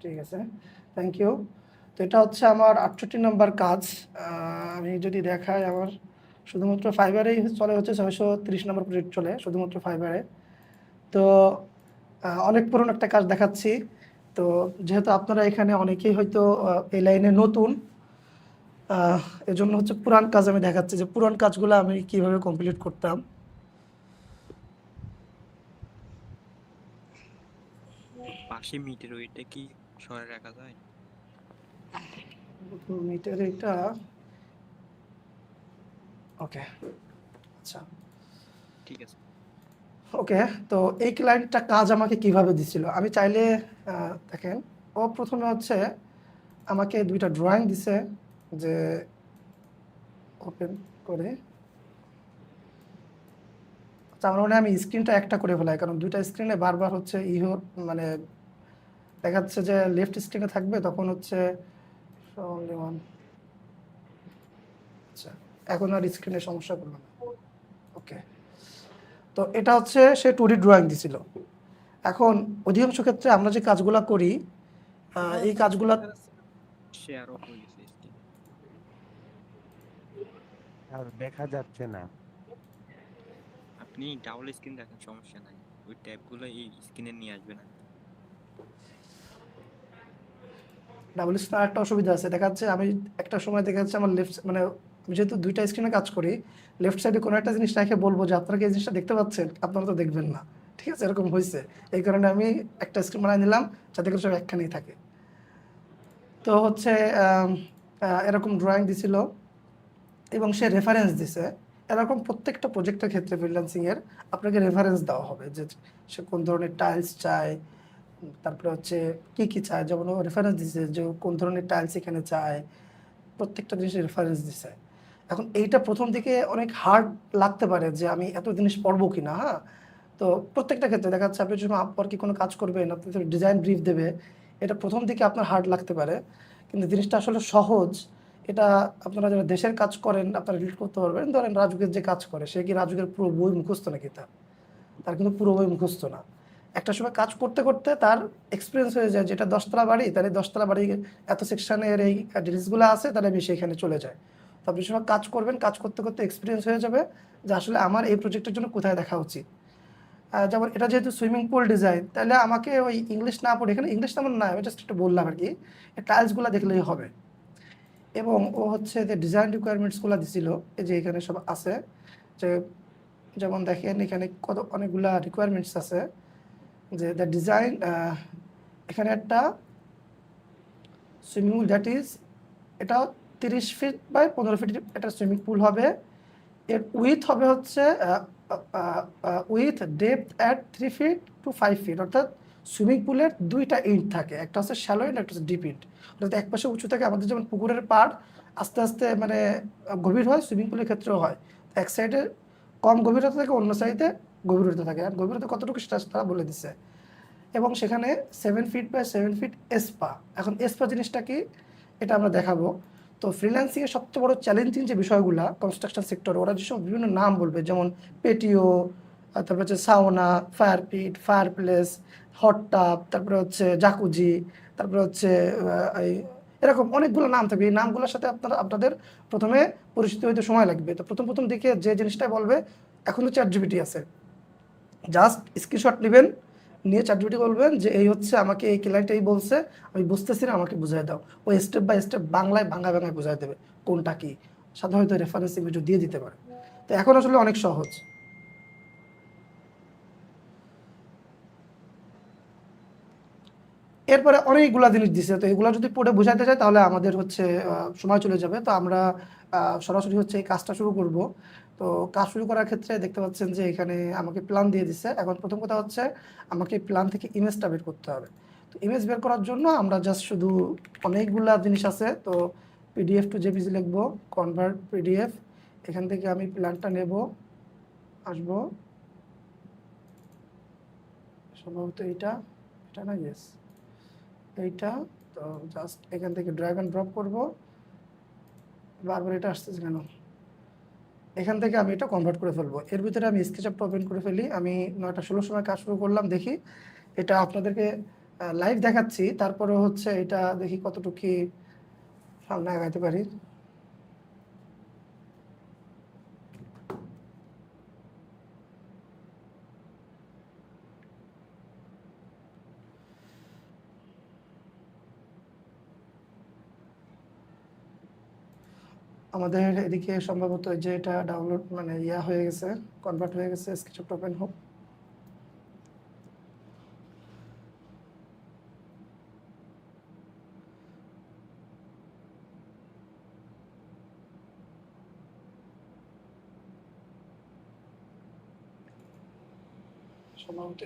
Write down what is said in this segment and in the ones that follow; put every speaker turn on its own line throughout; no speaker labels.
ঠিক আছে, thank you. তো এটা হচ্ছে আমার 68 নম্বর কাজ। আমি যদি দেখাই, আমার শুধুমাত্র ফাইবারেই চলে হচ্ছে 630 নম্বর প্রজেক্ট চলে শুধুমাত্র ফাইবারে। তো অনেক পুরনো একটা কাজ দেখাচ্ছি। তো যেহেতু আপনারা এখানে অনেকেই হয়তো এই লাইনে নতুন, এজন্য হচ্ছে পুরান কাজ আমি দেখাচ্ছি যে পুরান কাজগুলো আমি কিভাবে কমপ্লিট করতাম।
পাশে মিটের ওইটা কি সরে রাখা যায়?
মিটার এটা, ওকে, আচ্ছা,
ঠিক আছে।
ওকে। তো এই ক্লায়েন্টটা কাজ আমাকে কিভাবে দিছিল, আমি চাইলে দেখেন, ও প্রথমে হচ্ছে আমাকে দুইটা ড্রয়িং দিছে, যে ওপেন করে, তার মানে আমি স্ক্রিনটা একটা করে ফেলাই, কারণ দুইটা স্ক্রিনে বারবার হচ্ছে মানে দেখাচ্ছে যে লেফট স্ক্রিনে থাকবে, তখন হচ্ছে only one। আচ্ছা, এখন আর স্ক্রিনে সমস্যা করলো না। ওকে, তো এটা হচ্ছে সে 2D ড্রয়িং দিছিল। এখন অধিকাংশ ক্ষেত্রে আমরা যে কাজগুলো করি, এই কাজগুলো,
শেয়ার অফ হয়ে গেছে স্ক্রিন।
আর দেখা যাচ্ছে না।
আপনি ডাবল স্ক্রিন দেখেন, সমস্যা নাই। ওই ট্যাবগুলো এই স্ক্রিনে নিয়ে আসবেন আর কি।
ডাবল স্ক্রিন একটা অসুবিধা আছে, দেখা যাচ্ছে আমি একটা সময় দেখা যাচ্ছে আমার লেফট, মানে আমি যেহেতু দুইটা স্ক্রিনে কাজ করি, লেফট সাইডে কোনো একটা জিনিস রেখে বলবো যে আপনারা কি এই জিনিসটা দেখতে পাচ্ছেন, আপনারা তো দেখবেন না। ঠিক আছে, এরকম হয়েছে। এই কারণে আমি একটা স্ক্রিন বানিয়ে নিলাম যাতে করে সব একখানেই থাকে। তো হচ্ছে এরকম ড্রয়িং দিছিল এবং সে রেফারেন্স দিছে। এরকম প্রত্যেকটা প্রজেক্টের ক্ষেত্রে ফ্রিল্যান্সিংয়ের আপনাকে রেফারেন্স দেওয়া হবে যে সে কোন ধরনের টাইলস চায়, তারপরে হচ্ছে কি কি চায়, যেমন ও রেফারেন্স দিছে যে ও কোন ধরনের টাইলস এখানে চায়, প্রত্যেকটা জিনিসের রেফারেন্স দিছে। এখন এইটা প্রথম দিকে অনেক হার্ড লাগতে পারে যে আমি এত জিনিস পড়বো কিনা, হ্যাঁ। তো প্রত্যেকটা ক্ষেত্রে দেখা যাচ্ছে আপনি যখন আপওয়ার্কে কোনো কাজ করবেন, আপনি ডিজাইন ব্রিফ দেবে, এটা প্রথম দিকে আপনার হার্ড লাগতে পারে, কিন্তু জিনিসটা আসলে সহজ। এটা আপনারা যারা দেশের কাজ করেন আপনারা রিলেট করতে পারবেন। ধরেন রাজুকের যে কাজ করে, সে কি রাজুকের পুরো বই মুখস্থ নাকি? তার কিন্তু পুরো বই মুখস্থ না। একটা সময় কাজ করতে করতে তার এক্সপিরিয়েন্স হয়ে যায়, যেটা 10তলা বাড়ি, তাহলে 10তলা বাড়ি এত সেকশনের এই ডিটেলসগুলো আছে, তাহলে আমি সেখানে চলে যাই। তো আপনি সময় কাজ করবেন, কাজ করতে করতে এক্সপিরিয়েন্স হয়ে যাবে যে আসলে আমার এই প্রজেক্টের জন্য কোথায় দেখা উচিত। যেমন এটা যেহেতু সুইমিং পুল ডিজাইন, তাহলে আমাকে ওই ইংলিশ না পড়ে, এখানে ইংলিশ তেমন না, আমি জাস্ট একটু বললাম আর কি, টাইলসগুলো দেখলেই হবে। এবং ও হচ্ছে যে ডিজাইন রিকোয়ারমেন্টসগুলো দিছিল, এই যে এখানে সব আছে, যে যেমন দেখেন এখানে কত অনেকগুলা রিকোয়ারমেন্টস আছে, যে দ্য ডিজাইন, এখানে একটা সুইমিং পুল, দ্যাট ইজ, এটা 30 ফিট বাই 15 ফিট একটা সুইমিং পুল হবে। এর উইথ হবে হচ্ছে width depth at 3 feet to 5 feet, অর্থাৎ সুইমিং পুলের দুইটা ইন্ট থাকে, একটা হচ্ছে শ্যালো ইন্ট, একটা হচ্ছে ডিপ ইন্ট। অর্থাৎ এক পাশে উঁচু থাকে, আমাদের যেমন পুকুরের পাড় আস্তে আস্তে মানে গভীর হয়, সুইমিং পুলের ক্ষেত্রেও হয়। এক সাইডে কম গভীরতা থাকে, অন্য সাইডে গভীরতা থাকে, আর গভীরতা কতটুকু সেটা তারা বলে দিচ্ছে। এবং সেখানে 7 ফিট বাই 7 ফিট এসপা। এখন এসপা জিনিসটা কি, এটা আমরা দেখাবো। তো ফ্রিল্যান্সিংয়ের সবচেয়ে বড় চ্যালেঞ্জিং যে বিষয়গুলো কনস্ট্রাকশন সেক্টর, ওরা যেসব বিভিন্ন নাম বলবে, যেমন পেটিও, তারপরে হচ্ছে সাউনা, ফায়ার পিট, ফায়ার প্লেস, হট টাব, তারপরে হচ্ছে জাকুজি, তারপরে হচ্ছে এই এরকম অনেকগুলো নাম থাকবে। এই নামগুলোর সাথে আপনাদের প্রথমে পরিচিত হইতে সময় লাগবে। তো প্রথম প্রথম দিকে যে জিনিসটা বলবে, এখন তো চ্যাটজিপিটি আছে, জাস্ট স্ক্রিনশট নেবেন, নিয়ে চ্যাটজিপিটি বলবেন যে এই হচ্ছে আমাকে এই ক্লায়েন্ট এই বলছে, আমি বুঝতেছি না, আমাকে বুঝাই দাও। ওই স্টেপ বাই স্টেপ বাংলায় ভাঙায় ভাঙায় বুঝাই দেবে কোনটা কি, সাথে হয়তো রেফারেন্স ইমেজও দিয়ে দিতে পারে। তো এখন আসলে অনেক সহজ। এরপরে অনেকগুলা জিনিস দিছে, তো এগুলো যদি পড়ে বোঝাতে চাই তাহলে আমাদের হচ্ছে সময় চলে যাবে। তো আমরা সরাসরি হচ্ছে এই কাজটা শুরু করব। তো কাজ শুরু করার ক্ষেত্রে দেখতে পাচ্ছেন যে এখানে আমাকে প্ল্যান দিয়ে দিচ্ছে। এখন প্রথম কথা হচ্ছে আমাকে প্ল্যান থেকে ইমেজটা বের করতে হবে। তো ইমেজ বের করার জন্য আমরা জাস্ট শুধু, অনেকগুলা জিনিস আছে, তো পিডিএফ টু জেপিজি লিখবো, কনভার্ট পিডিএফ, এখান থেকে আমি প্ল্যানটা নেব, আসবো, সম্ভবত এটা, এটা না, ইয়েস এইটা। তো জাস্ট এখান থেকে ড্র্যাগ অ্যান্ড ড্রপ করবো, বারবার এটা আসতেছে কেন, এখান থেকে আমি এটা কনভার্ট করে ফেলবো। এর ভিতরে আমি স্কেচআপটা ওপেন করে ফেলি, আমি 9টা 16 সময় কাজ শুরু করলাম, দেখি এটা আপনাদেরকে লাইভ দেখাচ্ছি, তারপরে হচ্ছে এটা দেখি কতটুকু কি সামনে আগাইতে পারি। আমাদের এদিকে সম্ভবত এই যে এটা ডাউনলোড মানে ইয়া হয়ে গেছে, কনভার্ট হয়ে গেছে, স্কেচআপ ওপেন হোক। সম্ভবত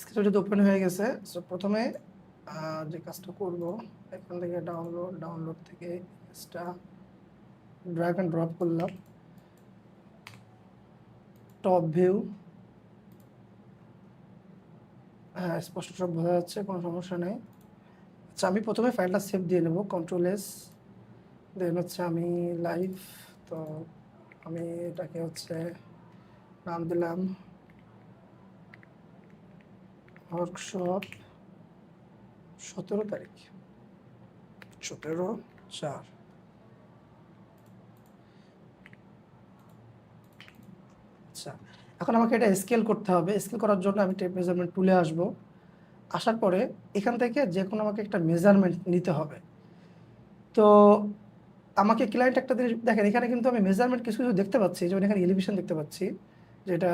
স্কেচআপ ওপেন হয়ে গেছে। সো প্রথমে যে কাজটা করব, এখান থেকে ডাউনলোড থেকে ড্র্যাগ অ্যান্ড ড্রপ করলাম, টপ ভিউ। হ্যাঁ, স্পষ্ট সব বোঝা যাচ্ছে, কোনো সমস্যা নেই। আচ্ছা, আমি প্রথমে ফাইলটা সেভ দিয়ে নেব, কন্ট্রোল-S, দেন হচ্ছে আমি লাইভ, তো আমি এটাকে হচ্ছে নাম দিলাম ওয়ার্কশপ 17 তারিখ, 17/4। আচ্ছা, এখন আমাকে এটা স্কেল করতে হবে। স্কেল করার জন্য আমি টেপ মেজারমেন্ট টুলে আসব। আসার পরে এখান থেকে যে কোনো আমাকে একটা মেজারমেন্ট নিতে হবে। তো আমাকে ক্লায়েন্ট একটা জিনিস দেখেন, এখানে কিন্তু আমি মেজারমেন্ট কিছু কিছু দেখতে পাচ্ছি, যেমন এখানে এলিভেশন দেখতে পাচ্ছি, যেটা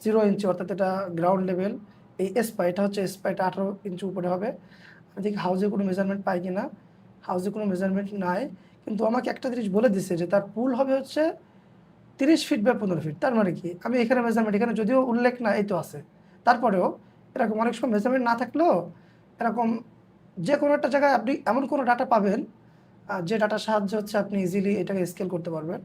+0 ইঞ্চি, অর্থাৎ এটা গ্রাউন্ড লেভেল। এই এসপা, এটা হচ্ছে এসপা, এটা 18 ইঞ্চি উপরে হবে। আমি দেখি হাউজে কোনো মেজারমেন্ট পাই কিনা। হাউজে কোনো মেজারমেন্ট নাই, কিন্তু আমাকে একটা জিনিস বলে দিচ্ছে যে তার পুল হবে হচ্ছে 30 ফিট বা 15 ফিট। তার মানে কি, আমি এখানে মেজারমেন্ট, এখানে যদিও উল্লেখ না, এই তো আছে, তারপরেও এরকম অনেক সময় মেজারমেন্ট না থাকলেও এরকম যে কোনো একটা জায়গায় আপনি এমন কোনো ডাটা পাবেন যে ডাটার সাহায্যে হচ্ছে আপনি ইজিলি এটাকে স্কেল করতে পারবেন।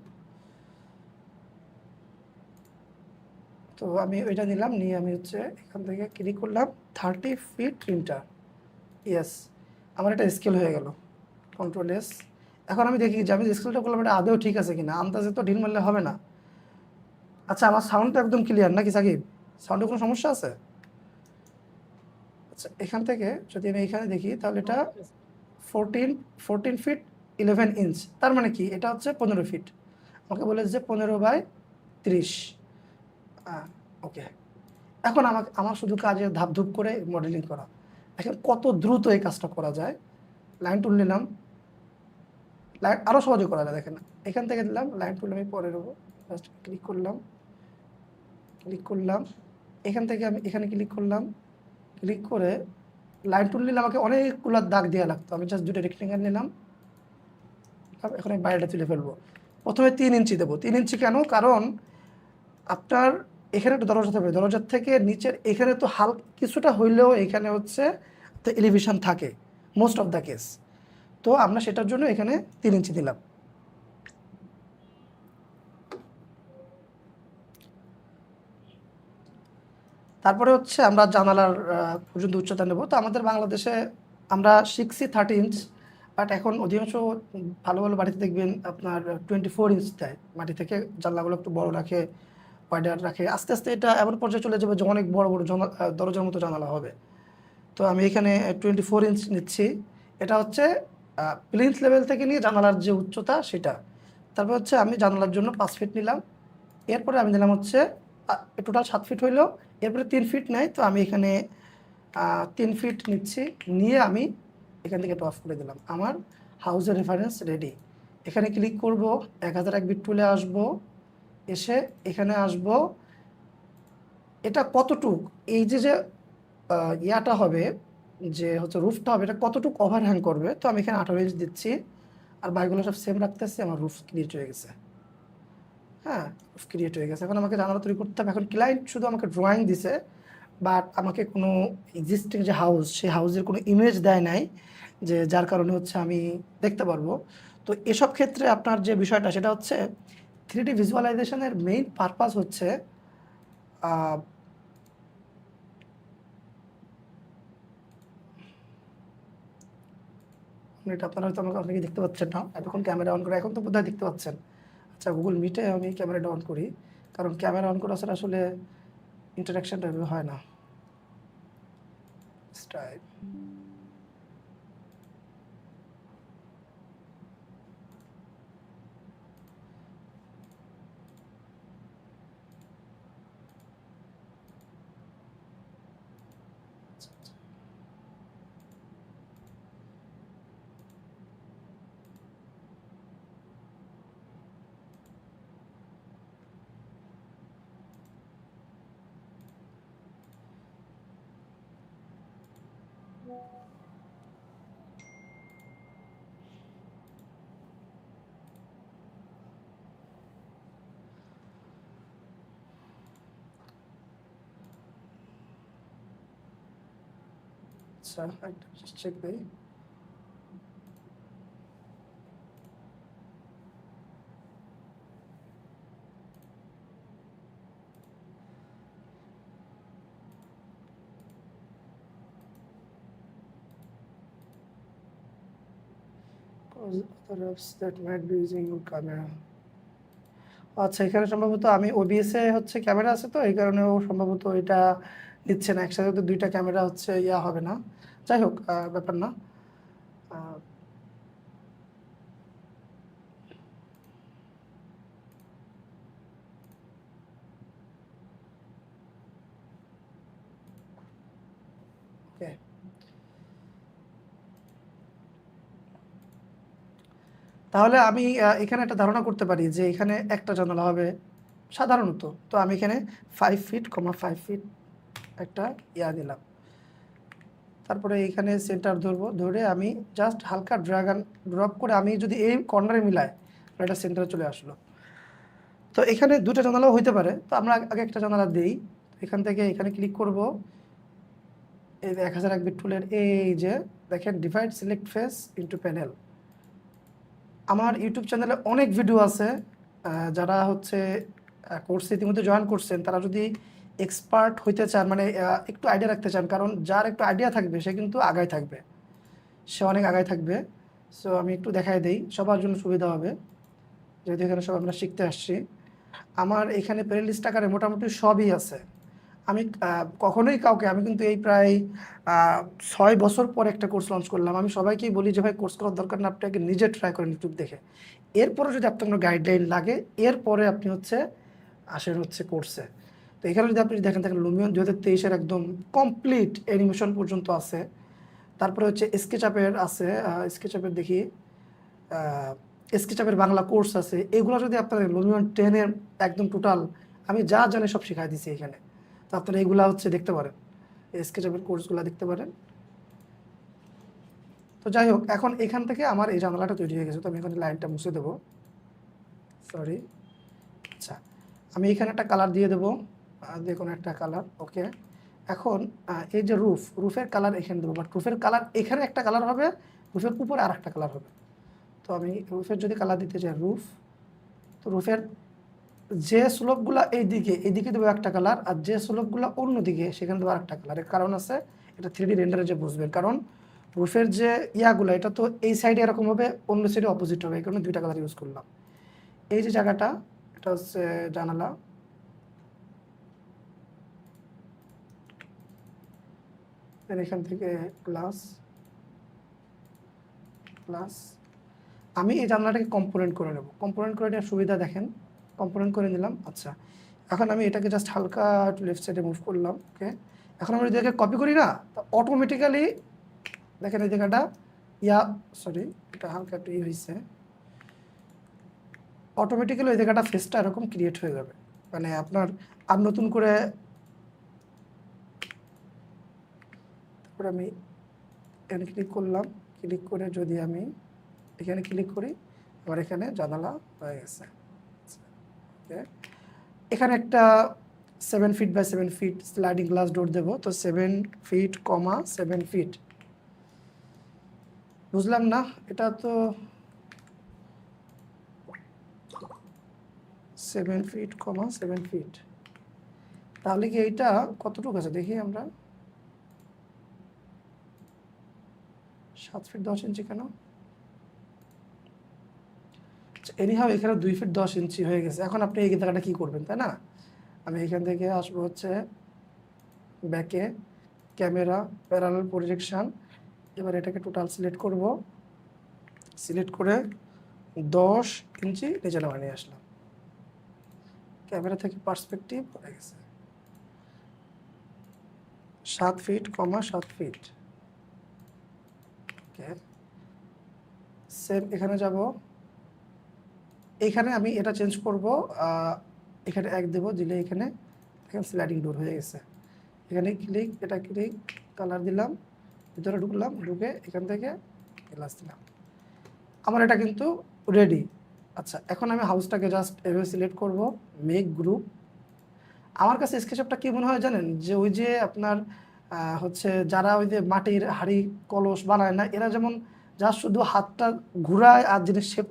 তো আমি ওইটা নিলাম, নিয়ে আমি হচ্ছে এখান থেকে ক্লিক করলাম 30 ফিট প্রিন্টার। ইয়েস, আমার এটা স্কেল হয়ে গেল, কন্ট্রোল-S। এখন আমি দেখি যে আমি যে স্কেলটা করলাম এটা আদৌ ঠিক আছে কিনা, আন্দাজে তো ঢিল মারলে হবে না। আচ্ছা, আমার সাউন্ডটা একদম ক্লিয়ার নাকি সাকিব? সাউন্ডে কোনো সমস্যা আছে? আচ্ছা, এখান থেকে যদি আমি এখানে দেখি তাহলে এটা 14 ফিট 11 ইঞ্চ। তার মানে কি, এটা হচ্ছে 15 ফিট। আমাকে বলে যে 15/30। ওকে, এখন আমার শুধু কাজে ধাপধুপ করে মডেলিং করা। এখন কত দ্রুত এই কাজটা করা যায়। লাইন টুল নিলাম, লাইন আরও সহজে করা যায়। দেখেন, এখান থেকে দিলাম লাইন টুল, আমি পরে নেবো। জাস্ট ক্লিক করলাম, এখান থেকে আমি এখানে ক্লিক করলাম, ক্লিক করে লাইন টুল নিলে আমাকে অনেকগুলো দাগ দেওয়া লাগতো। আমি জাস্ট 2টা রেক্টেঙ্গেল নিলাম, এখন আমি বাইরেটা তুলে ফেলবো। প্রথমে 3 ইঞ্চি দেবো। 3 ইঞ্চি কেন? কারণ আপনার এখানে একটা দরজা থাকবে, দরজার থেকে নিচের এখানে তো কিছুটা হইলেও এখানে হচ্ছে তো এলিভেশন থাকে মোস্ট অফ দ্য কেস। তো আমরা সেটার জন্য এখানে 3 ইঞ্চি দিলাম। তারপরে হচ্ছে আমরা জানালার পর্যন্ত উচ্চতা নেব। তো আমাদের বাংলাদেশে আমরা শিখছি 30 ইঞ্চ, বাট এখন অধিকাংশ ভালো ভালো বাড়িতে দেখবেন আপনার 24 ইঞ্চ দেয়। মাটি থেকে জানলাগুলো একটু বড় রাখে, ওয়াইডার রাখে। আস্তে আস্তে এটা এমন পর্যায়ে চলে যাবে যে অনেক বড় বড় দরজার মতো জানালা হবে। তো আমি এখানে 24 ইঞ্চ নিচ্ছি। এটা হচ্ছে প্লিন্থ লেভেল থেকে নিয়ে জানালার যে উচ্চতা সেটা। তারপর হচ্ছে আমি জানালার জন্য 5 ফিট নিলাম। এরপরে আমি দিলাম হচ্ছে টোটাল 7 ফিট হইলো, এরপরে 3 ফিট নেয়। তো আমি এখানে 3 ফিট নিচ্ছি, নিয়ে আমি এখান থেকে এটা অফ করে দিলাম। আমার হাউসের রেফারেন্স রেডি। এখানে ক্লিক করব, 1001 বিট টুলে আসব, এসে এখানে আসব। এটা কতটুক, এই যে ইয়াটা হবে, যে হচ্ছে রুফটা হবে, এটা কতটুকু ওভারহ্যাং করবে। তো আমি এখানে 18 ইঞ্চ দিচ্ছি, আর বাইকগুলো সব সেম রাখতেছি। আমার রুফ ক্রিয়েট হয়ে গেছে। হ্যাঁ, রুফ ক্রিয়েট হয়ে গেছে। এখন আমাকে জানালা তৈরি করতে হবে। এখন ক্লায়েন্ট শুধু আমাকে ড্রয়িং দিছে, বাট আমাকে কোনো এক্সিস্টিং যে হাউস, সেই হাউসের কোনো ইমেজ দেয় নাই, যে যার কারণে হচ্ছে আমি দেখতে পারবো। তো এসব ক্ষেত্রে আপনার যে বিষয়টা সেটা হচ্ছে 3D ভিজুয়ালাইজেশনের মেইন পারপাস হচ্ছে এটা আপনারা হয়তো আমাকে অনেকে দেখতে পাচ্ছেন না, এতক্ষণ ক্যামেরা অন করে, এখন তো বোধহয় দেখতে পাচ্ছেন। আচ্ছা, গুগল মিটে আমি ক্যামেরাটা অন করি, কারণ ক্যামেরা অন করা ছাড়া আসলে ইন্টারাকশনটা এভাবে হয় না। স্টাইল, আচ্ছা একটা চেক দিই। Other apps that might be using your camera. আচ্ছা, এখানে সম্ভবত আমি ওবিএস এ হচ্ছে ক্যামেরা আছে, তো এই কারণেও সম্ভবত এটা নিচ্ছে না। একসাথে তো দুইটা ক্যামেরা হচ্ছে ইয়া হবে না। যাই হোক, ব্যাপার না। ওকে, তাহলে আমি এখানে একটা ধারণা করতে পারি যে এখানে একটা জানালা হবে সাধারণত। তো আমি এখানে 5 ফিট, 5 ফিট একটা ইয়া দিলাম। তারপরে এখানে সেন্টার ধরবো, ধরে আমি জাস্ট হালকা ড্রপ করে আমি যদি এই কর্নারে মিলাই, এটা সেন্টারে চলে আসলো। তো এখানে দুটো জানালাও হইতে পারে। তো আমরা আগে একটা জানালা দিই। এখান থেকে এখানে ক্লিক করব, এই 1001 বিট টুলের এই যে দেখেন divide select face into panel. আমার ইউটিউব চ্যানেলে অনেক ভিডিও আছে। যারা হচ্ছে কোর্সে ইতিমধ্যে জয়েন করছেন, তারা যদি এক্সপার্ট হইতে চান, মানে একটু আইডিয়া রাখতে চান, কারণ যার একটু আইডিয়া থাকবে সে কিন্তু আগায় থাকবে, সে অনেক আগায় থাকবে। সো আমি একটু দেখাই দেই, সবার জন্য সুবিধা হবে, যেহেতু এখানে সব আমরা শিখতে আসছি। আমার এখানে প্লে লিস্ট আকারে মোটামুটি সবই আছে। আমি কখনোই কাউকে, আমি কিন্তু এই প্রায় 6 বছর পর একটা কোর্স লঞ্চ করলাম। আমি সবাইকেই বলি যে ভাই কোর্স করার দরকার না, আপনি আগে নিজে ট্রাই করেন ইউটিউব দেখে। এরপরে যদি আপনার কোনো গাইডলাইন লাগে, এরপরে আপনি হচ্ছে আসেন হচ্ছে কোর্সে। তো এখানে যদি আপনি দেখেন, লুমিয়ন 2023-এর একদম কমপ্লিট অ্যানিমেশন পর্যন্ত আছে। তারপরে হচ্ছে স্কেচআপের আছে, স্কেচআপের দেখি স্কেচআপের বাংলা কোর্স আছে। এগুলো যদি আপনার লুমিয়ন 10-এর একদম টোটাল আমি যা জানি সব শিখাই দিছি এখানে। তো আপনারা এগুলা হচ্ছে দেখতে পারেন, স্কেচআপের কোর্সগুলো দেখতে পারেন। তো যাই হোক, এখন এখান থেকে আমার এই জানালাটা তৈরি হয়ে গেছে। তো আমি এখানে লাইনটা মুছে দেবো, সরি। আচ্ছা, আমি এখানে একটা কালার দিয়ে দেবো, যে কোনো একটা কালার। ওকে, এখন এই যে রুফের কালার এখানে দেবো, বাট রুফের কালার এখানে একটা কালার হবে, রুফের উপরে আর একটা কালার হবে। তো আমি রুফের যদি কালার দিতে চাই তো রুফের যে স্লোপগুলো এইদিকে দেবো একটা কালার, আর যে স্লোপগুলো অন্যদিকে সেখানে দেবো আরেকটা কালার। এর কারণ আছে, এটা 3D রেন্ডারে যে বুঝবেন, কারণ রুফের যে ইয়াগুলো, এটা তো এই সাইডে এরকম হবে, অন্য সাইডে অপোজিট হবে, এই কারণে দুইটা কালার ইউজ করলাম। এই যে জায়গাটা, এটা হচ্ছে জানালা, এখান থেকে গ্লাস, আমি এই জানলাটাকে কম্পোনেন্ট করে নেব। কম্পোনেন্ট করে নেওয়ার সুবিধা দেখেন, কম্পোনেন্ট করে নিলাম। আচ্ছা, এখন আমি এটাকে জাস্ট হালকা একটু লেফট সাইডে মুভ করলাম। ওকে, এখন আমরা যদি এটাকে কপি করি না, অটোমেটিক্যালি দেখেন এই জায়গাটা সরি, এটা হালকা একটু হয়েছে, অটোমেটিক্যালি ওই জায়গাটা ফেসটা এরকম ক্রিয়েট হয়ে যাবে। মানে আপনার আর নতুন করে, তারপরে আমি এখানে ক্লিক করলাম, ক্লিক করে যদি আমি এখানে ক্লিক করি, আবার এখানে জানালা হয়ে গেছে। ওকে, এখানে একটা 7 feet by 7 feet sliding glass door দেবো। তো 7 ফিট, 7 ফিট, বুঝলাম না, এটা তো 7 ফিট, 7 ফিট, তাহলে কি এইটা কতটুকু আছে দেখি আমরা। 7 ফিট 10 ইঞ্চি কেন? এনিহাও এখানে 2 ফিট 10 ইঞ্চি হয়ে গেছে। এখন আপনি এই জায়গাটা কি করবেন, তাই না? আমি এখান থেকে আসবো হচ্ছে ব্যাকে, ক্যামেরা, প্যারালাল প্রজেকশন। এবার এটাকে টোটাল সিলেক্ট করব, সিলেক্ট করে 10 ইঞ্চি নিচে নামিয়ে নিয়ে আসলাম। ক্যামেরা থেকে পার্সপেক্টিভ হয়ে গেছে 7 ফিট, 7 ফিট। ওকে, সেম এখানে যাব, এখানে আমি এটা চেঞ্জ করব, এখানে 1 দেব, দিলে এখানে স্লাইডিং ডোর হয়ে গেছে। এখানে ক্লিক, এটা ক্লিক, কালার দিলাম, ভিতরে ঢুকলাম, ঢুকে এখান থেকে গ্লাস দিলাম। আমার এটা কিন্তু রেডি। আচ্ছা, এখন আমি হাউসটাকে জাস্ট এভাবে সিলেক্ট করব, মেক গ্রুপ। আমার কাছে স্কেচআপটা কি মনে হয় জানেন, যে ওই যে আপনার হচ্ছে যারা ওই যে মাটির হাঁড়ি কলস বানায় না, এরা যেমন জাস্ট শুধু হাতটা ঘুরায় আর জিনিস শেপ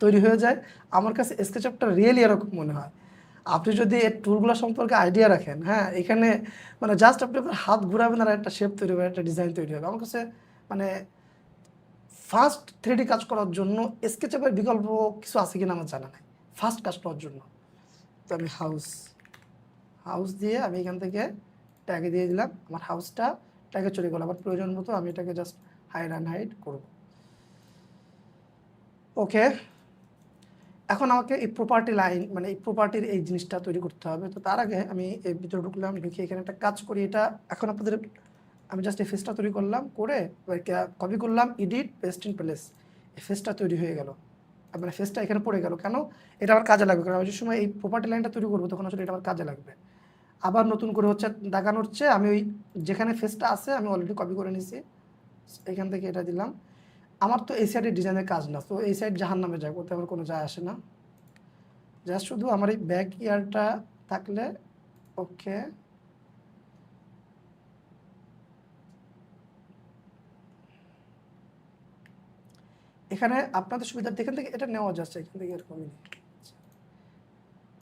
তৈরি হয়ে যায়, আমার কাছে স্কেচআপটা রিয়েলি এরকম মনে হয়। আপনি যদি এই টুলগুলো সম্পর্কে আইডিয়া রাখেন, হ্যাঁ, এখানে মানে জাস্ট আপনি আপনার হাত ঘুরাবেন আর একটা শেপ তৈরি হবে, একটা ডিজাইন তৈরি হবে। আমার কাছে মানে ফাস্ট 3D কাজ করার জন্য স্কেচআপের বিকল্প কিছু আছে কিনা আমার জানা নাই, ফাস্ট কাজ করার জন্য। তো আমি হাউস দিয়ে আমি এখান থেকে ট্যাগে দিয়ে দিলাম, আমার হাউসটা ট্যাগে চলে গেল। আমার প্রয়োজন মতো আমি এটাকে জাস্ট হাইড অ্যান্ড হাইড করব। ওকে, এখন আমাকে এই প্রপার্টি লাইন, মানে এই প্রপার্টির এই জিনিসটা তৈরি করতে হবে। তো তার আগে আমি এর ভিতরে ঢুকলাম, ঢুকে এখানে একটা কাজ করি। এটা এখন আপনাদের আমি জাস্ট এই ফেসটা তৈরি করলাম, করে কপি করলাম, এডিট, পেস্ট ইন প্লেস। এই ফেসটা তৈরি হয়ে গেল, মানে ফেসটা এখানে পড়ে গেল। কেন? এটা আমার কাজে লাগবে, কারণ আমি যে সময় এই প্রপার্টি লাইনটা তৈরি করবো তখন আসলে এটা আমার কাজে লাগবে। আবার নতুন করে হচ্ছে দাগানোর চেয়ে আমি ওই যেখানে ফেসটা আছে আমি অলরেডি কপি করে নিছি, এখান থেকে এটা দিলাম। আমার তো এই সাইডের ডিজাইনের কাজ না, তো এই সাইড জাহান নামে যায়, ওতে আমার কোনো যায় আসে না। জাস্ট শুধু আমার এই ব্যাক ইয়ারটা থাকলে ওকে। এখানে আপনাদের সুবিধার্থে এখান থেকে এটা নেওয়া যাচ্ছে, এখান থেকে এরকমই।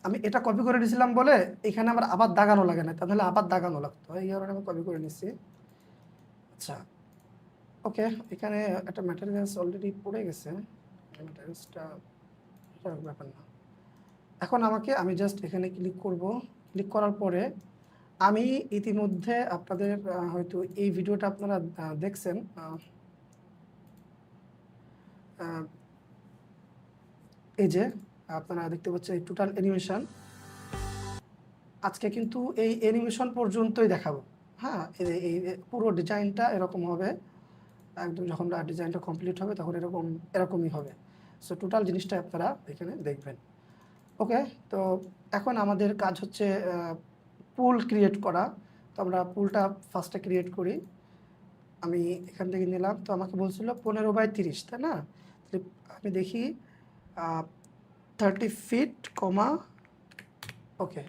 আমি এটা কপি করে নিয়েছিলাম বলে এখানে আমার আবার দাগানো লাগে না, তাহলে আবার দাগানো লাগতো, এই কারণে আমি কপি করে নিচ্ছি। আচ্ছা, ওকে, এখানে একটা ম্যাটেরিয়ালস অলরেডি পড়ে গেছে, ম্যাটেরিয়ালসটা ব্যাপার না। এখন আমি জাস্ট এখানে ক্লিক করব, ক্লিক করার পরে আমি ইতিমধ্যে আপনাদের হয়তো এই ভিডিওটা আপনারা দেখছেন, এই যে আপনারা দেখতে পাচ্ছেন এই টোটাল অ্যানিমেশন। আজকে কিন্তু এই অ্যানিমেশন পর্যন্তই দেখাবো। হ্যাঁ, এই পুরো ডিজাইনটা এরকম হবে, একদম যখন ডিজাইনটা কমপ্লিট হবে তখন এরকমই হবে। সো টোটাল জিনিসটা আপনারা এখানে দেখবেন। ওকে, তো এখন আমাদের কাজ হচ্ছে পুল ক্রিয়েট করা। তো আমরা পুলটা ফার্স্টে ক্রিয়েট করি। আমি এখান থেকে নিলাম, তো আমাকে বলছিল 15/30, তাই না? আমি দেখি 30 ফিট, ওকে,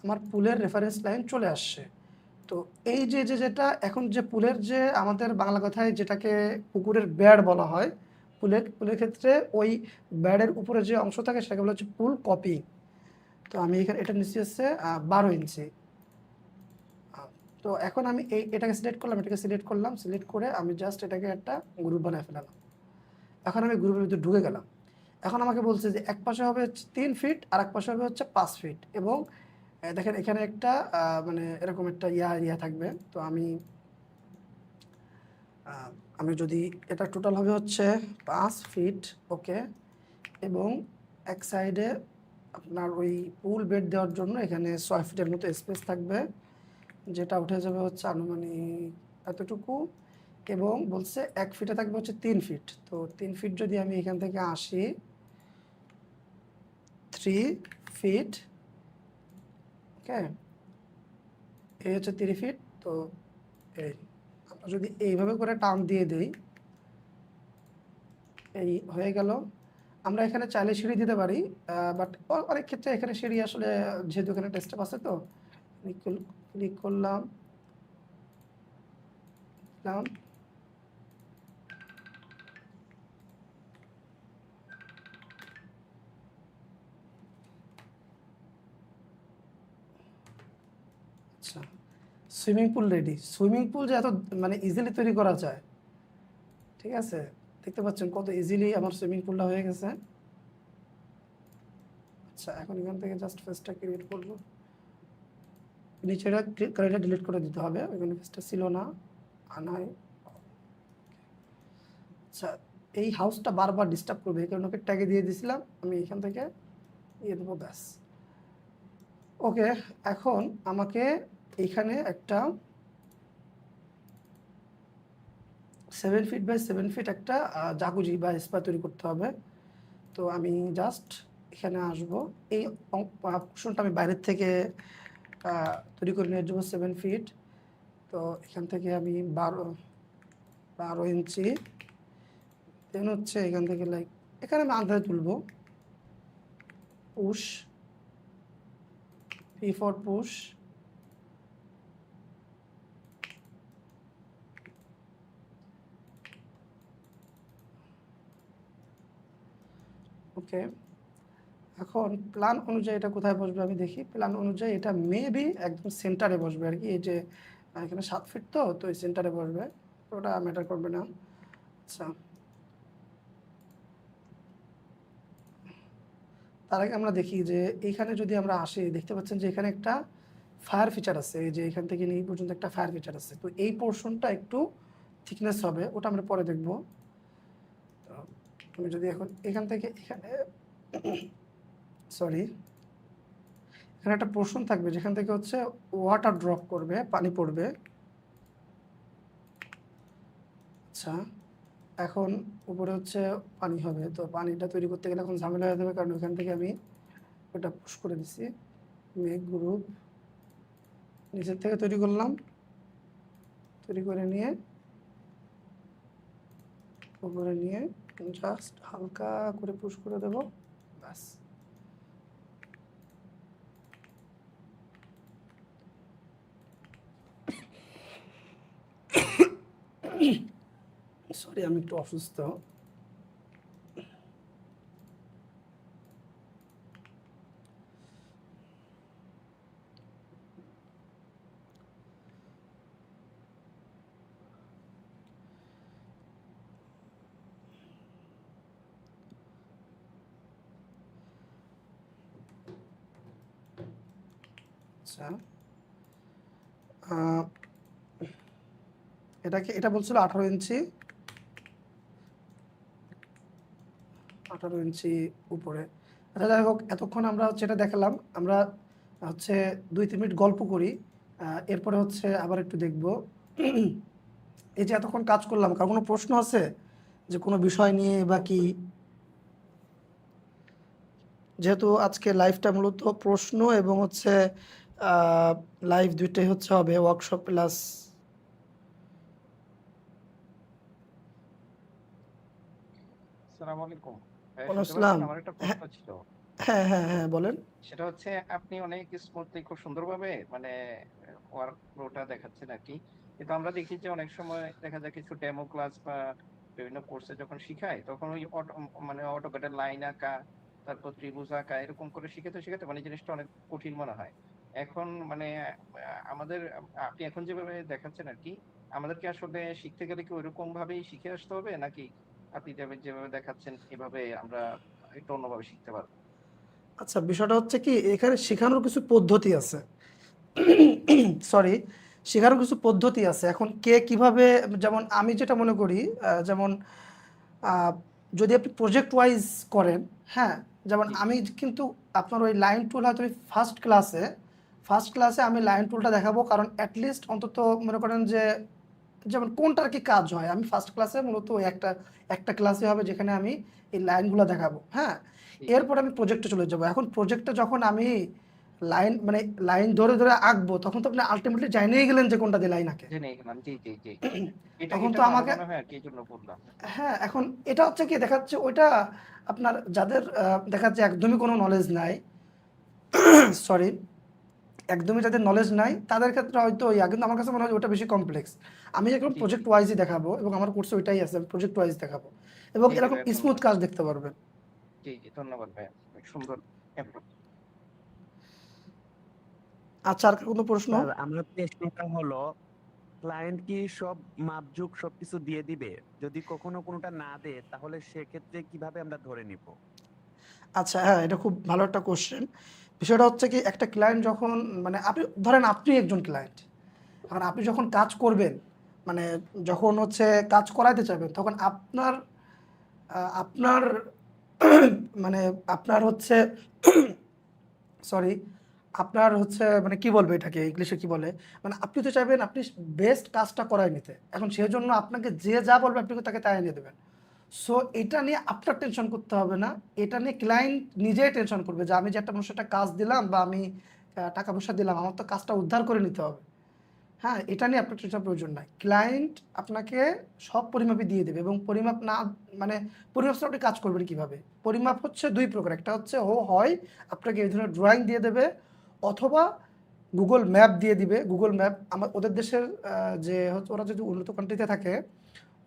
আমার পুলের রেফারেন্স লাইন চলে আসছে। তো এই যেটা এখন যে পুলের যে আমাদের বাংলা কথায় যেটাকে পুকুরের বেড় বলা হয়, পুলের ক্ষেত্রে ওই বেড়ের উপরে যে অংশ থাকে সেটাকে বলা হচ্ছে পুল কপি। তো আমি এখানে এটা নিচে হচ্ছে 12 ইঞ্চি। তো এখন আমি এটাকে সিলেক্ট করলাম, সিলেক্ট করে আমি জাস্ট এটাকে একটা গ্রুপ বানায় ফেলালাম। এখন আমি গ্রুপের ভিতরে ঢুকে গেলাম। এখন আমাকে বলছে যে এক পাশে হবে 3 ফিট আর এক পাশে হবে হচ্ছে 5 ফিট, এবং দেখেন এখানে একটা মানে এরকম একটা ইয়া থাকবে। তো আমি যদি এটা টোটাল হবে হচ্ছে 5 ফিট, ওকে, এবং এক সাইডে আপনার ওই পুল বেড দেওয়ার জন্য এখানে 6 ফিটের মতো স্পেস থাকবে, যেটা উঠে যাবে হচ্ছে আনুমানিক এতটুকু, এবং বলছে 1 ফিটে থাকবে হচ্ছে 3 ফিট। তো 3 ফিট যদি আমি এখান থেকে আসি, 3 ফিট, ওকে, এই হচ্ছে 3 ফিট। তো এই আমরা যদি এইভাবে করে টান দিয়ে দেই, এই হয়ে গেল। আমরা এখানে চাইলে সিঁড়ি দিতে পারি, বাট অনেক ক্ষেত্রে এখানে সিঁড়ি আসলে যেহেতু এখানে ডেস্কটপ আছে, তো ক্লিক করলাম, আচ্ছা, swimming pool ready. Swimming pool যে এত মানে ইজিলি তৈরি করা যায়, ঠিক আছে, দেখতে পাচ্ছেন কত ইজিলি আমার সুইমিং পুলটা হয়ে গেছে। আচ্ছা, এখন এখান থেকে জাস্ট ফেসটা ক্রিয়েট করব। নিচেটা কারেন্টটা ডিলিট করে দিতে হবে, ওইখানে ফেসটা ছিল না, আনাই। আচ্ছা, এই হাউসটা বারবার ডিস্টার্ব করবে, এই কারণে ওকে ট্যাগে দিয়ে দিয়েছিলাম, আমি এখান থেকে দিয়ে দেবো, ব্যাস। ওকে, এখন আমাকে এইখানে একটা 7 ফিট বাই 7 ফিট একটা জাকুজি বা স্পা তৈরি করতে হবে। তো আমি জাস্ট এখানে আসব, এই পোর্শনটা আমি বাইরের থেকে তৈরি করে নিয়ে যাবো 7 ফিট। তো এখান থেকে আমি 12 ইঞ্চি, দেন হচ্ছে এখান থেকে লাইক এখানে আমি আন্দাজে তুলবো, পুশ, পি ফর পুশ, ওকে। এখন প্ল্যান অনুযায়ী এটা কোথায় বসবে আমি দেখি, প্ল্যান অনুযায়ী এটা মেবি একদম সেন্টারে বসবে আর কি, এই যে এখানে 7 ফিট, তো এই সেন্টারে বসবে, তো ওটা ম্যাটার করবে না। আচ্ছা, তার আগে আমরা দেখি যে এইখানে যদি আমরা আসি, দেখতে পাচ্ছেন যে এখানে একটা ফায়ার ফিচার আছে, এই যে এখান থেকে নিয়ে এই পর্যন্ত একটা ফায়ার ফিচার আছে, তো এই পোর্শনটা একটু থিকনেস হবে, ওটা আমরা পরে দেখব। তো আমি যদি এখন এখান থেকে এখানে সরি, এখানে একটা পোর্শন থাকবে যেখান থেকে হচ্ছে ওয়াটার ড্রপ করবে, পানি পড়বে। আচ্ছা, এখন উপরে হচ্ছে পানি হবে, তো পানিটা তৈরি করতে গেলে এখন ঝামেলা হয়ে যাবে, কারণ ওখান থেকে আমি ওটা পুশ করে দিছি, মেক গ্রুপ নিচের থেকে তৈরি করলাম, তৈরি করে নিয়ে উপরে নিয়ে জাস্ট হালকা করে পুশ করে দেব, ব্যাস। সরি, আমি একটু অসুস্থ। আচ্ছা, এটা বলছিল 18 ইঞ্চি, 18 ইঞ্চি উপরে। আচ্ছা, যাই হোক, এতক্ষণ আমরা হচ্ছে এটা দেখালাম, আমরা হচ্ছে 2-3 মিনিট গল্প করি, এরপরে হচ্ছে আবার একটু দেখব। এই যে এতক্ষণ কাজ করলাম, কার কোনো প্রশ্ন আছে যে কোনো বিষয় নিয়ে বা কি? যেহেতু আজকে লাইভটা মূলত প্রশ্ন এবং হচ্ছে লাইভ দুইটাই হচ্ছে হবে, ওয়ার্কশপ প্লাস।
আসসালামু আলাইকুম।
ওয়ালাইকুম
শুনতে
আসসালাম।
পাচ্ছেন? আমার একটা
হ্যাঁ,
প্রশ্ন ছিল।
হ্যাঁ, হ্যাঁ, হ্যাঁ, বলেন।
সেটা হচ্ছে আপনি অনেক স্মুথলি খুব সুন্দরভাবে মানে ওয়ার্ক ফ্লোটা দেখাচ্ছেন আরকি। কিন্তু আমরা দেখি যে অনেক সময় দেখা যায় কিছু ডেমো ক্লাস বা বিভিন্ন কোর্সে যখন শিখায় তখন ওই মানে অটোক্যাডের লাইন আঁকা, তারপর ত্রিভুজ আঁকা এরকম করে শিখাতে মানে জিনিসটা অনেক কঠিন মনে হয়। এখন মানে আমাদের আপনি এখন যেভাবে দেখাচ্ছেন আরকি, আমাদের কি আসলে শিখতে গেলে কি ঐরকম ভাবেই শিখে আসতে হবে? নাকি আপনি যেভাবে দেখাচ্ছেন এভাবে আমরা একটু অন্যভাবে শিখতে পারবো?
আচ্ছা, বিষয়টা হচ্ছে কি, এখানে শেখানোর কিছু পদ্ধতি আছে, সরি, শেখানোর কিছু পদ্ধতি আছে। এখন কে কিভাবে, যেমন আমি যেটা মনে করি, যেমন আহ, যদি আপনি প্রজেক্ট ওয়াইজ করেন, হ্যাঁ, যেমন
জি, জি।
আমি কিন্তু আপনার ওই লাইন টুল হয়তো ফার্স্ট ক্লাসে আমি লাইন টুলটা দেখাবো, কারণ অ্যাটলিস্ট অন্তত মনে করেন যে যেমন কোনটার কি কাজ হয়, আমি ফার্স্ট ক্লাসে মূলত ওই একটা একটা ক্লাসে হবে যেখানে আমি এই লাইনগুলো দেখাবো, হ্যাঁ।
জি, জি।
এরপর আমি প্রজেক্টে চলে যাব। এখন প্রজেক্টে যখন আমি লাইন মানে লাইন ধরে ধরে আঁকবো, তখন তো আপনি আলটিমেটলি জানিয়ে গেলেন যে কোনটা দিয়ে লাইন আঁকে।
জেনে গেলাম। জি, জি, জি।
তখন
এটা
তো
ভালো
আমাকে,
মনে হয় আরকি এজন্য বললাম।
হ্যাঁ, এখন এটা হচ্ছে কি, দেখা যাচ্ছে ওইটা আপনার যাদের দেখা যাচ্ছে একদমই কোনো নলেজ নাই, সরি, একদমই যাদের নলেজ নাই তাদের ক্ষেত্রে হয়তো কিন্তু আমার কাছে মনে হয় ওটা বেশি কমপ্লেক্স। আমি এখন
জি, জি।
প্রজেক্ট ওয়াইজই দেখাবো, এবং আমার কোর্সে ওইটাই আছে, আমি প্রজেক্ট ওয়াইজ দেখাবো, এবং
জি, জি
এরকম
ভাইয়া
স্মুথ
ধন্যবাদ।
কাজ দেখতে পারবেন।
জি, জি ধন্যবাদ ভাইয়া। অনেক সুন্দর অ্যাপ্রোচ।
আচ্ছা, আর কোনো প্রশ্ন?
স্যার আমার প্রশ্নটা হলো, ক্লায়েন্ট কি সব মাপঝোক সবকিছু দিয়ে দিবে? যদি কখনো কোনোটা না দেয় তাহলে সেক্ষেত্রে কিভাবে আমরা ধরে নিব?
আচ্ছা, হ্যাঁ, এটা খুব ভালো একটা কোশ্চেন। বিষয়টা হচ্ছে কি, একটা ক্লায়েন্ট যখন, মানে আপনি ধরেন আপনি একজন ক্লায়েন্ট, আর আপনি যখন কাজ করবেন, মানে যখন হচ্ছে কাজ করাইতে চাইবেন, তখন আপনার মানে আপনার হচ্ছে সরি, আপনার হচ্ছে মানে কি বলবো এটাকে ইংলিশে কি বলে, মানে আপনি তো চাইবেন আপনি বেস্ট কাজটা করাই নিতে। এখন সেই জন্য আপনাকে যে যা বলবে আপনি তাকে তাই নিয়ে দেবেন। সো এটা নিয়ে আপনার টেনশন করতে হবে না, এটা নিয়ে ক্লায়েন্ট নিজেই টেনশন করবে যে আমি যে একটা মানুষের একটা কাজ দিলাম বা আমি টাকা পয়সা দিলাম, আমার তো কাজটা উদ্ধার করে নিতে হবে। হ্যাঁ, এটা নিয়ে আপনার টেনশন প্রয়োজন নাই। ক্লায়েন্ট আপনাকে সব পরিমাপই দিয়ে দেবে, এবং পরিমাপ না, মানে পরিমাপ ছাড়া আপনি কাজ করবেন কিভাবে? পরিমাপ হচ্ছে দুই প্রকার, একটা হচ্ছে হয় আপনাকে এই ধরনের ড্রয়িং দিয়ে দেবে, অথবা গুগল ম্যাপ দিয়ে দিবে। গুগল ম্যাপ আমার ওদের দেশের যে হচ্ছে, ওরা যদি উন্নত কান্ট্রিতে থাকে,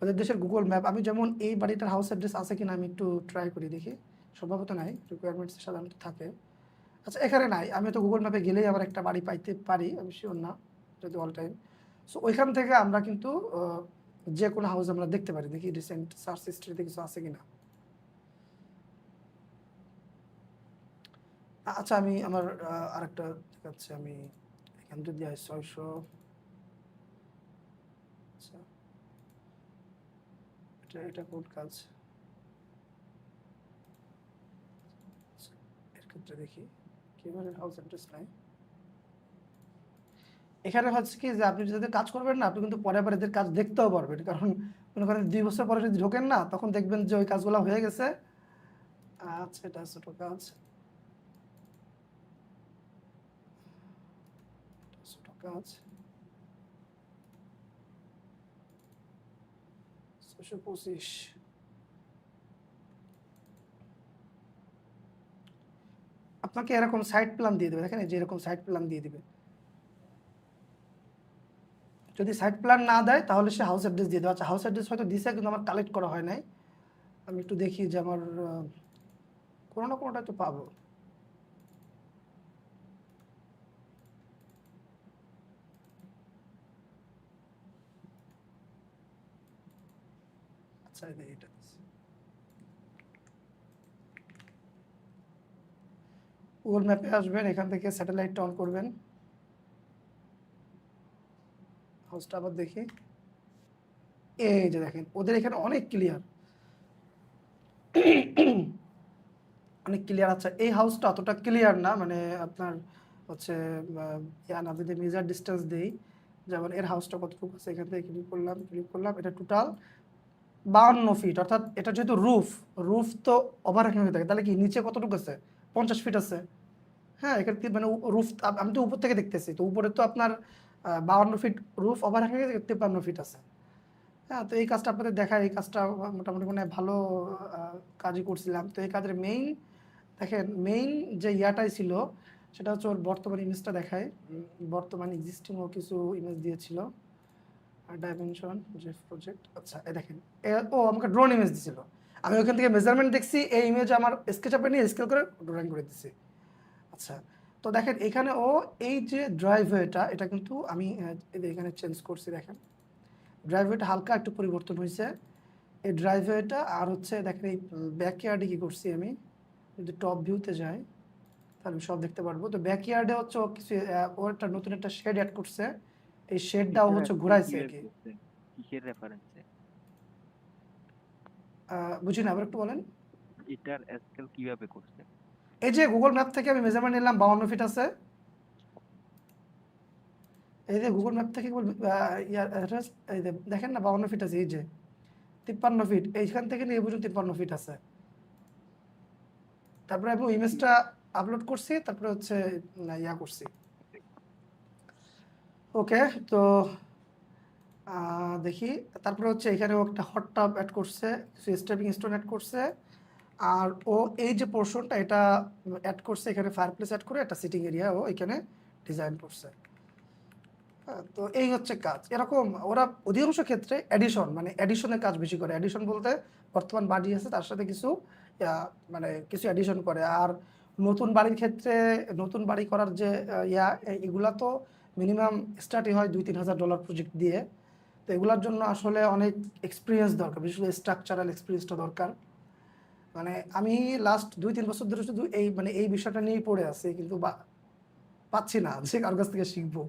ওদের দেশের গুগল ম্যাপ, আমি যেমন এই বাড়িটার হাউস অ্যাড্রেস আছে কিনা আমি একটু ট্রাই করি দেখি। সম্ভবত নাই, রিকোয়ারমেন্টস সাধারণত থাকে। আচ্ছা, এখানে নাই, আমি তো গুগল ম্যাপে গেলেই আবার একটা বাড়ি পাইতে পারি, আমি শিওর না যদি অল টাইম। সো ওইখান থেকে আমরা কিন্তু যে কোনো হাউস আমরা দেখতে পারি, দেখি রিসেন্ট সার্চ হিস্ট্রিতে কিছু আছে কিনা। আচ্ছা, আমি আমার আরেকটা দেখাচ্ছি, আমি এখান যদি 600, আচ্ছা এটা কোড কাজ, এর ক্ষেত্রে দেখি কিভাবে হাউস অ্যাড্রেস নাই। এখানে হচ্ছে কি যে আপনি যাদের কাজ করবেন না, আপনি কিন্তু পরে আবার এদের কাজ দেখতেও পারবেন, কারণ মনে করেন 2 বছর পরে যদি ঢোকেন না, তখন দেখবেন যে ওই কাজগুলো হয়ে গেছে। আচ্ছা, এটা ছোট কাজ, ছোট কাজ 625। আপনাকে এরকম সাইট প্ল্যান দিয়ে দেবে, দেখেন এই যে এরকম সাইট প্ল্যান দিয়ে দিবে। যদি সাইট প্ল্যান না দেয় তাহলে সে হাউস অ্যাড্রেস দিয়ে দেবে। আচ্ছা, হাউস অ্যাড্রেস হয়তো দিছে কিন্তু আমার কালেক্ট করা হয় নাই। আমি একটু দেখি যে আমার কোনো না কোনোটা তো পাবো। আচ্ছা, এই দেখি এটা দিছে। গুগল ম্যাপে আসবেন, এখান থেকে স্যাটেলাইটটা অন করবেন, হাউসটা আবার দেখি। এই যে দেখেন ওদের এখানে অনেক ক্লিয়ার, অনেক ক্লিয়ার। আচ্ছা, এই হাউসটা অতটা ক্লিয়ার না, মানে আপনার হচ্ছে আমি যদি মেজার ডিস্টেন্স দিই, যেমন এর হাউসটা কতটুকু আছে, এখান থেকে ক্লিক করলাম, এটা টোটাল 52 ফিট, অর্থাৎ এটা যেহেতু রুফ তো ওভারহ্যাং হয়ে থাকে, তাহলে কি নিচে কতটুকু আছে? 50 ফিট আছে। হ্যাঁ, এখানে মানে রুফ, আমি তো উপর থেকে দেখতেছি, তো উপরে তো আপনার 52 ফিট রুফ ওভারহ্যাং হয়ে 53 ফিট আছে। হ্যাঁ, তো এই কাজটা আপনাদের দেখায়, এই কাজটা মোটামুটি মানে ভালো কাজই করছিলাম। তো এই কাজের দেখেন মেইন যে ইয়াটাই ছিল, সেটা হচ্ছে ওর বর্তমান ইমেজটা দেখায়। বর্তমান এক্সিস্টিং ও কিছু ইমেজ দিয়েছিল, ডাইমেনশন যে প্রজেক্ট। আচ্ছা, এই দেখেন ও আমাকে ড্রোন ইমেজ দিছিল, আমি ওখান থেকে মেজারমেন্ট দেখছি, এই ইমেজ আমার স্কেচআপে নিয়ে স্কেল করে ড্রয়িং করে দিছি। আচ্ছা, তো দেখেন এখানে ও এই যে ড্রাইভওয়েটা, এটা কিন্তু আমি এখানে চেঞ্জ করছি, দেখেন ড্রাইভওয়েটা হালকা একটু পরিবর্তন হয়েছে, এই ড্রাইভওয়েটা। আর হচ্ছে দেখেন এই ব্যাকইয়ার্ডে কি করছি, আমি যদি টপ ভিউতে যাই তাহলে আমি সব দেখতে পারবো। তো ব্যাকইয়ার্ডে হচ্ছে ও কিছু ও একটা নতুন একটা শেড অ্যাড করছে, এই শেডটাও হচ্ছে ঘুরাইছে আর কি।
কিসের রেফারেন্সে?
বুঝি না, আবার একটু বলেন।
এটার স্কেল কিভাবে করছে?
এই যে গুগল ম্যাপ থেকে আমি মেজারমেন্ট নিলাম, 52 ফিট আছে। এই যে গুগল ম্যাপ থেকে এই যে দেখেন না 52 ফিট আছে, এই যে 53 ফিট, এইখান থেকে নিয়ে বুঝুন 53 ফিট আছে। তারপরে আমি ইমেজটা আপলোড করছি, তারপরে হচ্ছে ইয়া করছি। ওকে, তো দেখি, তারপরে হচ্ছে এখানে ও একটা হট টাব অ্যাড করছে, কিছু স্টেপিং স্টোন অ্যাড করছে, আর ও এই যে পোর্শনটা এটা অ্যাড করছে, এখানে ফায়ারপ্লেস অ্যাড করে একটা সিটিং এরিয়া ও এখানে ডিজাইন করছে। তো এই হচ্ছে কাজ। এরকম ওরা অধিকাংশ ক্ষেত্রে এডিশন, মানে এডিশনের কাজ বেশি করে। এডিশন বলতে বর্তমান বাড়ি আছে তার সাথে কিছু মানে কিছু এডিশন করে। আর নতুন বাড়ির ক্ষেত্রে, নতুন বাড়ি করার যে এগুলা তো মিনিমাম স্টার্টই হয় $2-3 হাজার প্রজেক্ট দিয়ে। তো এগুলোর জন্য আসলে অনেক এক্সপিরিয়েন্স দরকার, বিশেষ করে স্ট্রাকচারাল এক্সপিরিয়েন্সটা দরকার। মানে আমি লাস্ট 2-3 বছর ধরে শুধু এই মানে এই বিষয়টা নিয়েই পড়ে আছি, কিন্তু পাচ্ছি না যে কারোর কাছ থেকে শিখবো।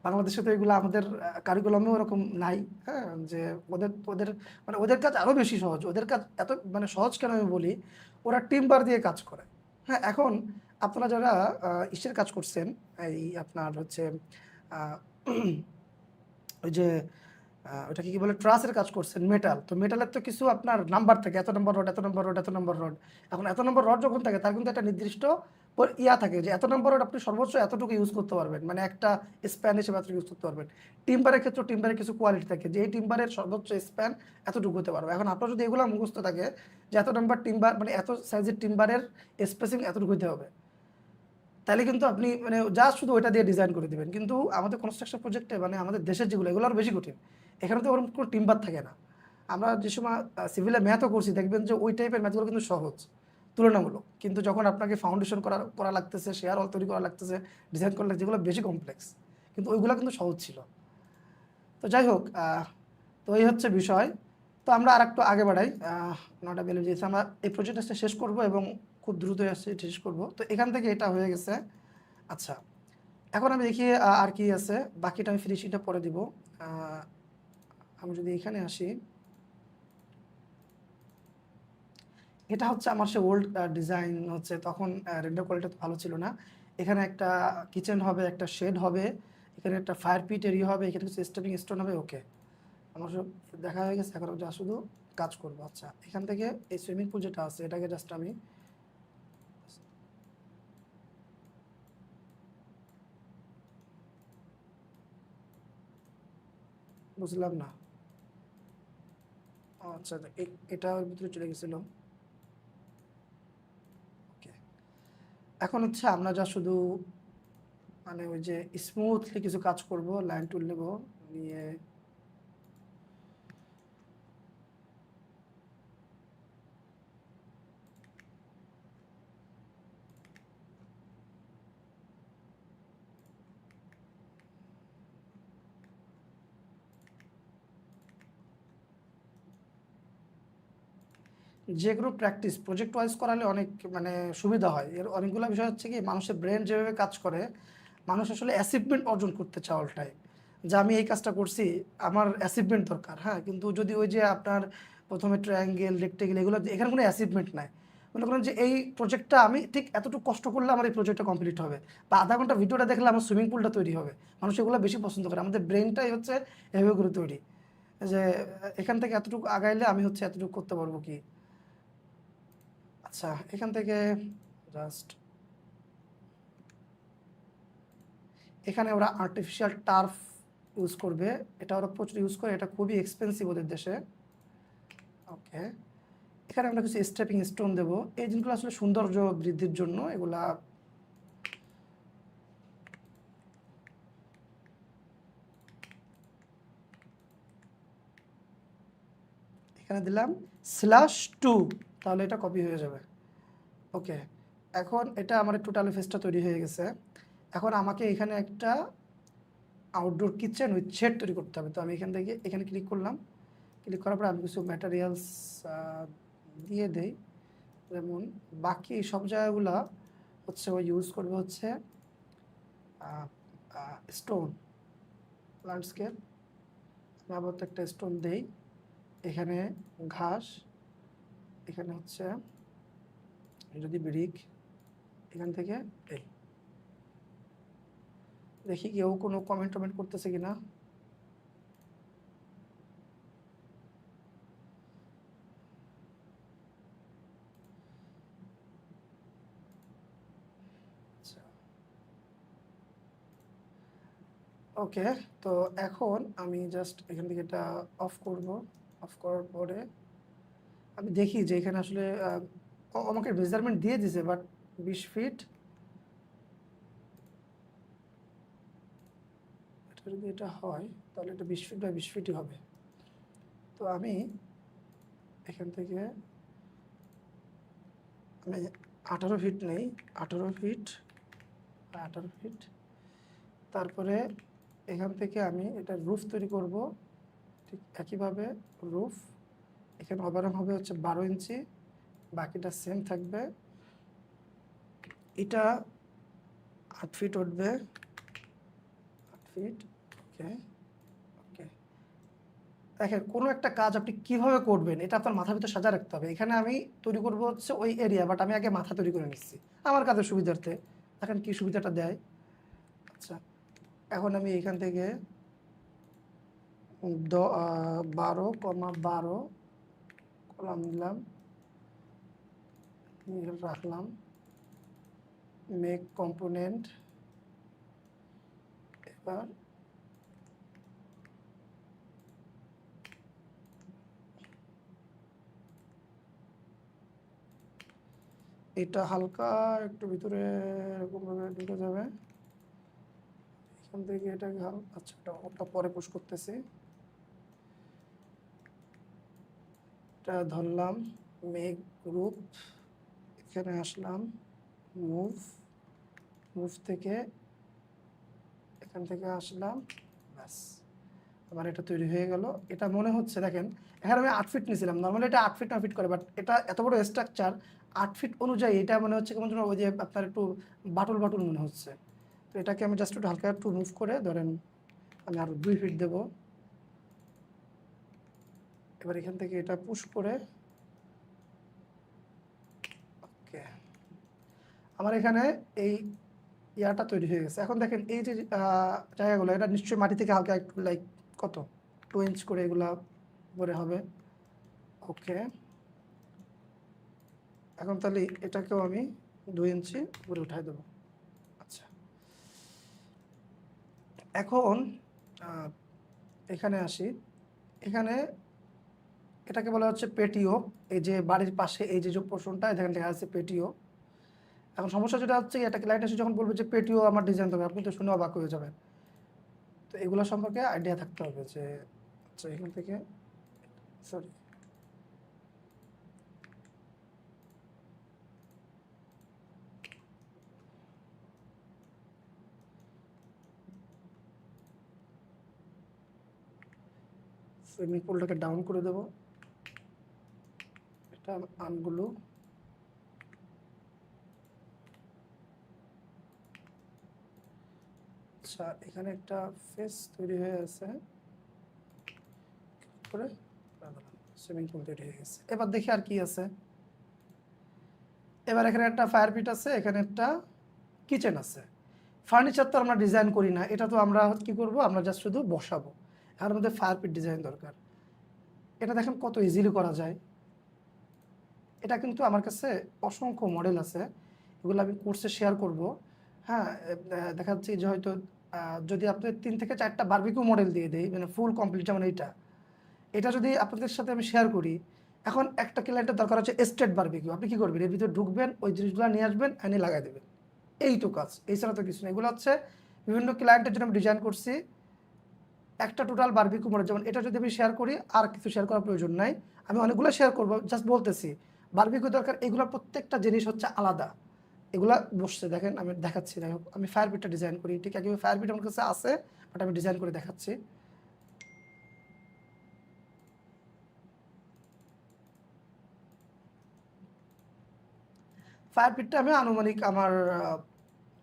বাংলাদেশে তো এগুলো আমাদের কারিকুলামে ওরকম নাই। হ্যাঁ, যে ওদের ওদের মানে ওদের কাজ আরো বেশি সহজ। ওদের কাজ এত মানে সহজ কেন আমি বলি, ওরা টিমবার দিয়ে কাজ করে। হ্যাঁ, এখন আপনারা যারা ইসের কাজ করছেন, এই আপনার হচ্ছে আহ, ওই যে ওটাকে কি বলে, ট্রাসের কাজ করছেন, মেটাল, তো মেটালের তো কিছু আপনার নাম্বার থাকে, এত নম্বর রড, এত নম্বর রড, এত নম্বর রড। এখন এত নম্বর রড যখন থাকে, তার কিন্তু একটা নির্দিষ্ট ইয়া থাকে যে এত নম্বর রড আপনি সর্বোচ্চ এতটুকু ইউজ করতে পারবেন, মানে একটা স্প্যান হিসেবে এতটুকু ইউজ করতে পারবেন। টিম্বারের ক্ষেত্রে টিম্বারের কিছু কোয়ালিটি থাকে, যে এই টিম্বারের সর্বোচ্চ স্প্যান এতটুকু হতে পারবে। এখন আপনার যদি এগুলো মুখস্থ থাকে যে এত নম্বর টিম্বার মানে এত সাইজের টিম্বারের স্পেসিং এতটুকু হতে হবে, তাহলে কিন্তু আপনি মানে জাস্ট শুধু ওইটা দিয়ে ডিজাইন করে দিবেন। কিন্তু আমাদের কনস্ট্রাকশন প্রজেক্টে মানে আমাদের দেশের যেগুলো, এগুলো আরও বেশি কঠিন। এখানে তো ওরকম কোনো টিম্বার থাকে না। আমরা যে সময় সিভিলে ম্যাথও করছি, দেখবেন যে ওই টাইপের ম্যাথগুলো কিন্তু সহজ তুলনামূলক, কিন্তু যখন আপনাকে ফাউন্ডেশন করা লাগতেছে, শেয়ার ওয়াল তৈরি করা লাগতেছে, ডিজাইন করা লাগছে, যেগুলো বেশি কমপ্লেক্স, কিন্তু ওইগুলো কিন্তু সহজ ছিল। তো যাই হোক, তো এই হচ্ছে বিষয়। তো আমরা আর একটু আগে বাড়াই, 9টা বেজে দিয়েছে। আমরা এই প্রজেক্টটা শেষ করব এবং খুব দ্রুতই আসছে শেষ করব। তো এখান থেকে এটা হয়ে গেছে। আচ্ছা, এখন আমি দেখি আর কি আছে, বাকিটা আমি ফিনিশিংটা পরে দিব। আমি যদি এখানে আসি, এটা হচ্ছে আমার সে ওল্ড ডিজাইন হচ্ছে, তখন রেন্ডার কোয়ালিটি ভালো ছিল না। এখানে একটা কিচেন হবে, একটা শেড হবে, এখানে একটা ফায়ার পিট এরিয়া হবে, এখানে কিছু স্টেপিং স্টোন হবে। ওকে, আমার সব দেখা হয়ে গেছে, এখন যা শুধু কাজ করবো। আচ্ছা, এখান থেকে এই সুইমিং পুল যেটা আছে, এটাকে জাস্ট আমি বুঝলাম না। আচ্ছা, এটা ওর ভিতরে চলে গেছিল। ওকে, এখন হচ্ছে আমরা যা শুধু মানে ওই যে স্মুথলি কিছু কাজ করব, লাইন টুল নেব, নিয়ে যে কোনো প্র্যাকটিস প্রজেক্ট ওয়াইজ করালে অনেক মানে সুবিধা হয়। এর অনেকগুলো বিষয় হচ্ছে কি, মানুষের ব্রেন যেভাবে কাজ করে, মানুষ আসলে অ্যাচিভমেন্ট অর্জন করতে চায় অল টাইম, যে আমি এই কাজটা করছি, আমার অ্যাচিভমেন্ট দরকার। হ্যাঁ, কিন্তু যদি ওই যে আপনার প্রথমে ট্রায়াঙ্গেল, রেক্টেঙ্গেল, এগুলো এখানে কোনো অ্যাচিভমেন্ট নাই। মনে করেন যে এই প্রজেক্টটা আমি ঠিক এতটুকু কষ্ট করলে আমার এই প্রজেক্টটা কমপ্লিট হবে, বা আধা ঘন্টা ভিডিওটা দেখলে আমার সুইমিং পুলটা তৈরি হবে। মানুষ এগুলো বেশি পছন্দ করে, আমাদের ব্রেনটাই হচ্ছে এভাবে করে তৈরি, যে এখান থেকে এতটুকু আগাইলে আমি হচ্ছে এতটুকু করতে পারবো কি। আচ্ছা, এখান থেকে জাস্ট এখানে ওরা আর্টিফিশিয়াল টার্ফ ইউজ করবে, এটা ওরা প্রচুর ইউজ করে, এটা খুবই এক্সপেন্সিভ ওদের দেশে। ওকে, এখানে আমরা কিছু স্টেপিং স্টোন দেবো, এই জিনিসগুলো আসলে সৌন্দর্য বৃদ্ধির জন্য এগুলা। এখানে দিলাম /2, তাহলে এটা কপি হয়ে যাবে। ওকে, এখন এটা আমার টোটাল ফেসটা তৈরি হয়ে গেছে। এখন আমাকে এখানে একটা আউটডোর কিচেন উইথ শেড তৈরি করতে হবে। তো আমি এখান থেকে এখানে ক্লিক করলাম, ক্লিক করার পর আমি কিছু ম্যাটেরিয়ালস দিয়ে দেই। যেমন বাকি সব জায়গাগুলো হচ্ছে ও ইউজ করবে হচ্ছে স্টোন ল্যান্ডস্কেপ। আমি আবার একটা স্টোন দেই, এখানে ঘাস, এখানে হচ্ছে যদি ব্রিক, এখান থেকে এই দেখি কেউ কোনো কমেন্ট করতেছে কিনা। ওকে, তো এখন আমি জাস্ট এখান থেকে এটা অফ করব। অফ করার পরে আমি দেখি যে এখানে আসলে আমাকে মেজারমেন্ট দিয়ে দিছে, বাট 20 ফিট, এটা যদি এটা হয় তাহলে এটা 20 ফিট বাই 20 ফিটই হবে। তো আমি এখান থেকে আমি 18 ফিট নেই, 18 ফিট, 18 ফিট। তারপরে এখান থেকে আমি এটা রুফ তৈরি করব, ঠিক একইভাবে রুফ। এখানে ওভারহ্যাং হবে হচ্ছে 12 ইঞ্চি, বাকিটা সেম থাকবে। এটা 8 ফিট উঠবে, 8 ফিট। ওকে ওকে, দেখেন কোনো একটা কাজ আপনি কিভাবে করবেন এটা আপনার মাথার ভিতর সাজা রাখতে হবে। এখানে আমি তৈরি করব হচ্ছে ওই এরিয়া, বাট আমি আগে মাথা তৈরি করে নিচ্ছি আমার কাজের সুবিধার্থে। দেখেন কি সুবিধাটা দেয়। আচ্ছা, এখন আমি এখান থেকে 12,12 কলাম নিলাম, রাখলাম, মেক কম্পোনেন্ট। এবার এটা হালকা একটু ভিতরে এরকমভাবে ঢুকে যাবে, এখান থেকে এটাকে আচ্ছা ওটা পরে পুশ করতেছি। এটা ধরলাম, মেক গ্রুপ, এখানে আসলাম, মুভ, মুভ থেকে এখান থেকে আসলাম, ব্যাস আমার এটা তৈরি হয়ে গেল। এটা মনে হচ্ছে দেখেন এখানে আমি 8 ফিট নিয়েছিলাম, নর্মালি এটা 8 ফিট 9 ফিট করে, বাট এটা এত বড় স্ট্রাকচার 8 ফিট অনুযায়ী এটা মনে হচ্ছে কেমন যেন ওই যে আপনার একটু বাটুল বাটুল মনে হচ্ছে। তো এটাকে আমি জাস্ট একটু হালকা একটু মুভ করে ধরেন আমি আরও 2 ফিট দেবো। এবার এখান থেকে এটা পুশ করে, ওকে আমার এখানে এই ইয়াটা তৈরি হয়ে গেছে। এখন দেখেন এই যে জায়গাগুলো এটা নিশ্চয়ই মাটি থেকে হালকা একটু লাইক কত 2 ইঞ্চ করে এগুলা পরে হবে। ওকে, এখন তাহলে এটাকেও আমি 2 ইঞ্চি উপরে উঠাই দেবো। আচ্ছা, এখন এখানে আসি। এখানে এটাকে বলা হচ্ছে পেটিও। এই যে বাড়ির পাশে এই যে পোর্শনটা এখানে লেখা আছে পেটিও। এখন সমস্যা যেটা হচ্ছে এটা ক্লায়েন্ট এসে যখন বলবে যে পেটিও আমার ডিজাইন দেবে, আপনি তো শুনে অবাক হয়ে যাবেন। তো এগুলো সম্পর্কে আইডিয়া থাকতে হবে যে আচ্ছা এখান থেকে সরি সুইমিং পুলটাকে ডাউন করে দেব, এটা আনগুলো আচ্ছা এখানে একটা ফেস তৈরি হয়ে আছে করে সুইমিং পুল তৈরি হয়ে গেছে। এবার দেখি আর কি আছে। এবার এখানে একটা ফায়ার পিট আছে, এখানে একটা কিচেন আছে। ফার্নিচার তো আমরা ডিজাইন করি না, এটা তো আমরা কি করব, আমরা জাস্ট শুধু বসাবো। এর মধ্যে ফায়ার পিট ডিজাইন দরকার। এটা দেখেন কত ইজিলি করা যায়। এটা কিন্তু আমার কাছে অসংখ্য মডেল আছে, এগুলো আমি কোর্সে শেয়ার করব। হ্যাঁ, দেখা যাচ্ছে যে হয়তো যদি আপনি 3 থেকে 4টা বারবিকিউ মডেল দিয়ে দেই, মানে ফুল কমপ্লিট, যেমন এটা যদি আপনাদের সাথে আমি শেয়ার করি। এখন একটা ক্লায়েন্টের দরকার হচ্ছে স্ট্রেট বারবিকিউ, আপনি কি করবেন, এর ভিতরে ঢুকবেন, ওই জিনিসগুলো নিয়ে আসবেন, এনে লাগাই দেবেন, এইটুকু কাজ, এছাড়া তো কিছু নেই। এগুলো হচ্ছে বিভিন্ন ক্লায়েন্টের জন্য আমি ডিজাইন করছি একটা টোটাল বারবিকিউ মডেল। যেমন এটা যদি আমি শেয়ার করি, আর কিছু শেয়ার করার প্রয়োজন নাই, আমি অনেকগুলো শেয়ার করব, জাস্ট বলতেছি বারবিকিউ দরকার। এগুলোর প্রত্যেকটা জিনিস হচ্ছে আলাদা, এগুলা বসছে দেখেন, আমি দেখাচ্ছি। যাই হোক, আমি ফায়ার পিটটা ডিজাইন করি, ঠিক আছে, ফায়ার পিট আমার কাছে আছে, বাট আমি ডিজাইন করে দেখাচ্ছি। ফায়ার পিটটা আমি আনুমানিক আমার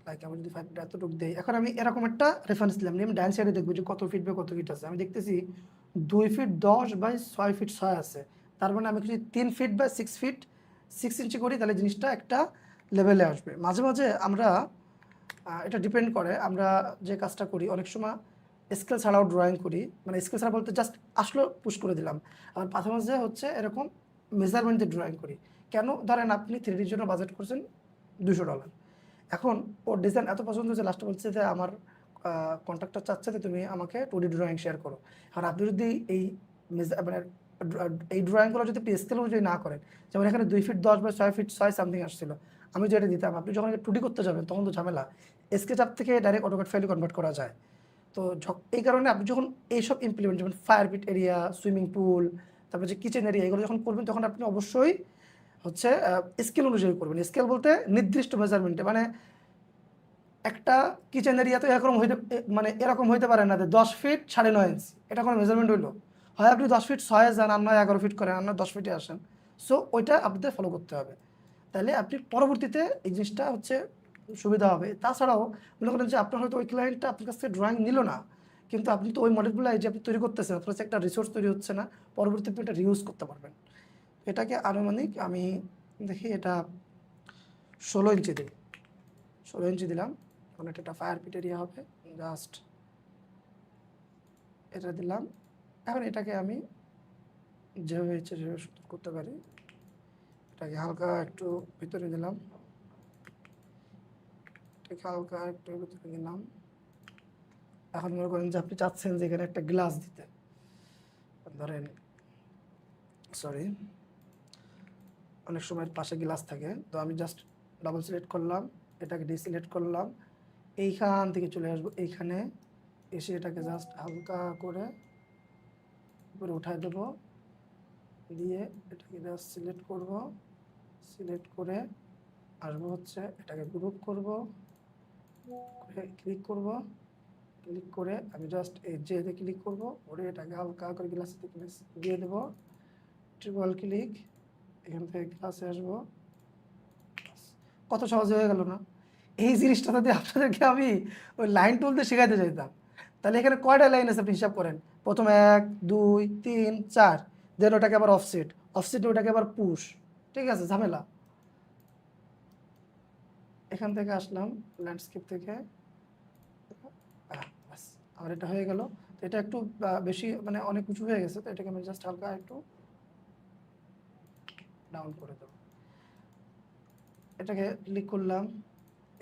লাইক আমি যদি ফায়ার পিটটা এতটুকু দিই, এখন আমি এরকম একটা রেফারেন্স দিলাম, আমি ডান সাইডে দেখবো যে কত ফিট বা কত ফিট আছে। আমি দেখতেছি 2 ফিট 10 বাই 6 ফিট 6 আছে। তার মানে আমি যদি 3 ফিট বাই 6 ফিট 6 ইঞ্চি করি, তাহলে জিনিসটা একটা লেভেলে আসবে। মাঝে মাঝে আমরা এটা ডিপেন্ড করে আমরা যে কাজটা করি, অনেক সময় স্কেল ছাড়াও ড্রয়িং করি, মানে স্কেল ছাড়া বলতে জাস্ট আসলো পুশ করে দিলাম। আর মাঝে মাঝে হচ্ছে এরকম মেজারমেন্ট দিয়ে ড্রয়িং করি। কেন, ধরেন আপনি 3Dর জন্য বাজেট করছেন $200, এখন ওর ডিজাইন এত পছন্দ হয়েছে, লাস্টে বলছে যে আমার কন্ট্রাক্টর চাচ্ছে যে তুমি আমাকে 2D ড্রয়িং শেয়ার করো। আর আপনি যদি এই মানে এই ড্রয়িংগুলো যদি আপনি স্কেল অনুযায়ী না করেন, যেমন এখানে 2 ফিট 10 বা 6 ফিট 6 সামথিং আসছিল, আমি যেটা দিতাম, আপনি যখন 2D করতে যাবেন তখন তো ঝামেলা, স্কেচআপ থেকে ডাইরেক্ট অটোক্যাড ফাইলে কনভার্ট করা যায়। তো এই কারণে আপনি যখন এইসব ইমপ্লিমেন্ট, যেমন ফায়ার পিট এরিয়া, সুইমিং পুল, তারপর যে কিচেন এরিয়া, এগুলো যখন করবেন তখন আপনি অবশ্যই হচ্ছে স্কেল অনুযায়ী করবেন। স্কেল বলতে নির্দিষ্ট মেজারমেন্টে, মানে একটা কিচেন এরিয়া তো এরকম হইতে, মানে এরকম হইতে পারে না যে 10 ফিট 9.5 ইঞ্চি, এটা কোনো মেজারমেন্ট হইলো। হয় আপনি 10 ফিট 6 যান, আর নয় 11 ফিট করেন, আর নয় 10 ফিটে আসেন। সো ওইটা আপনাদের ফলো করতে হবে, তাহলে আপনি পরবর্তীতে এই জিনিসটা হচ্ছে সুবিধা হবে। তাছাড়াও মনে করেন যে আপনার হয়তো ওই ক্লায়েন্টটা আপনার কাছ থেকে ড্রয়িং নিল না, কিন্তু আপনি তো ওই মডেলগুলো এই যে আপনি তৈরি করতেছেন, আপনার কাছে একটা রিসোর্স তৈরি হচ্ছে না, পরবর্তীতে আপনি এটা রিউজ করতে পারবেন। এটাকে আনুমানিক আমি দেখি এটা 16 ইঞ্চি দিই, 16 ইঞ্চি দিলাম, এখন এটা ফায়ার পিট এরিয়া হবে, জাস্ট এটা দিলাম। এখন এটাকে আমি যেভাবে ইচ্ছে সেভাবে সুন্দর করতে পারি। এটাকে হালকা একটু ভিতরে দিলাম, এটাকে হালকা একটু ভিতরে দিলাম। এখন মনে করেন যে আপনি চাচ্ছেন যে এখানে একটা গ্লাস দিতে, ধরেন সরি অনেক সময় পাশে গ্লাস থাকে, তো আমি জাস্ট ডাবল সিলেক্ট করলাম, এটাকে ডিসিলেক্ট করলাম, এইখান থেকে চলে আসবো এইখানে, এসে এটাকে জাস্ট হালকা করে উপরে উঠায় দেবো, দিয়ে এটাকে জাস্ট সিলেক্ট করব, সিলেক্ট করে আসবো হচ্ছে এটাকে গ্রুপ করব, ক্লিক করব, ক্লিক করে আমি জাস্ট এই যেতে ক্লিক করব, ওরে এটাকে হালকা করে গ্লাসে দিয়ে দেবো, ট্রিপল ক্লিক, এখান থেকে ক্লাসে আসবো। কত সহজ হয়ে গেল না? এই জিনিসটা যদি আপনাদেরকে আমি ওই লাইন টুলতে শেখাইতে চাইতাম, তাহলে এখানে কয়টা লাইন আছে আপনি হিসাব করেন, প্রথম 1 2 3 4, দেন ওটাকে আবার অফসেট, অফসেটে ওটাকে আবার পুশ, ঠিক আছে, ঝামেলা। এখান থেকে আসলাম ল্যান্ডস্কেপ থেকে, বাস আমার এটা হয়ে গেল। তো এটা একটু বেশি মানে অনেক উঁচু হয়ে গেছে, তো এটাকে আমি জাস্ট হালকা একটু ডাউন করে দেবো। এটাকে ক্লিক করলাম,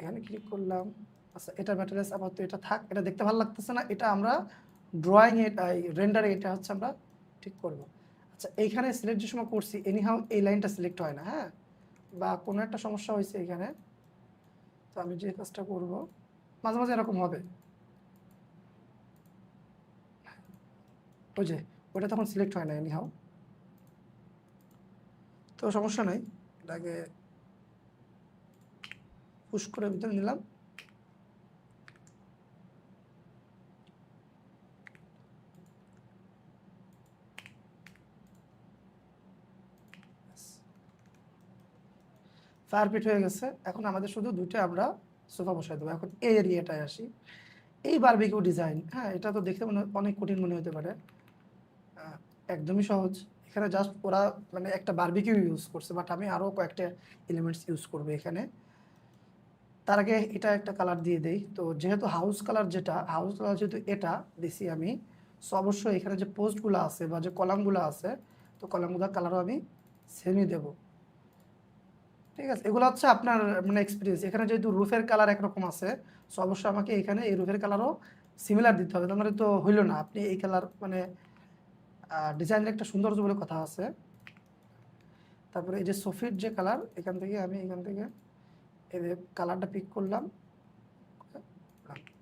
এখানে ক্লিক করলাম। আচ্ছা এটার ম্যাটেরিয়ালস আপাতত এটা থাক, এটা দেখতে ভালো লাগতেছে না, এটা আমরা ড্রয়িং রেন্ডারে এটা হচ্ছে আমরা ঠিক করব। আচ্ছা এইখানে সিলেক্ট যে সময় করছি এনিহাও এই লাইনটা সিলেক্ট হয় না, হ্যাঁ, বা কোনো একটা সমস্যা হয়েছে এখানে, তো আমি যে কাজটা করব, মাঝে মাঝে এরকম হবে, ওই যে ওটা তখন সিলেক্ট হয় না এনিহাও, তো সমস্যা নাই, এটাকে পুশ করে ভিতরে নিলাম। ফায়ার পিট হয়ে গেছে, এখন আমাদের শুধু দুইটা আমরা সোফা বসাই দেবো। এখন এই এরিয়াটায় আসি, এই বারবিকিউ ডিজাইন, হ্যাঁ এটা তো দেখতে অনেক কঠিন মনে হতে পারে, একদমই সহজ। এখানে জাস্ট ওরা মানে একটা বারবিকিউ ইউজ করছে, বাট আমি আরও কয়েকটা এলিমেন্টস ইউজ করবো এখানে। তার আগে এটা একটা কালার দিয়ে দেই, তো যেহেতু হাউস কালার, যেটা হাউস কালার যেহেতু এটা দিছি আমি, সো অবশ্যই এখানে যে পোস্টগুলো আছে বা যে কলামগুলো আছে, তো কলামগুলোর কালারও আমি সেমই দেবো, ঠিক আছে। এগুলো হচ্ছে আপনার মানে এক্সপিরিয়েন্স। এখানে যেহেতু রুফের কালার একরকম আছে, সো অবশ্যই আমাকে এখানে এই রুফের কালারও সিমিলার দিতে হবে, তার মানে তো হইলো না আপনি এই কালার মানে ডিজাইনের একটা সৌন্দর্য বলে কথা আছে। তারপরে এই যে সোফির যে কালার, এখান থেকে আমি এখান থেকে এই যে কালারটা পিক করলাম,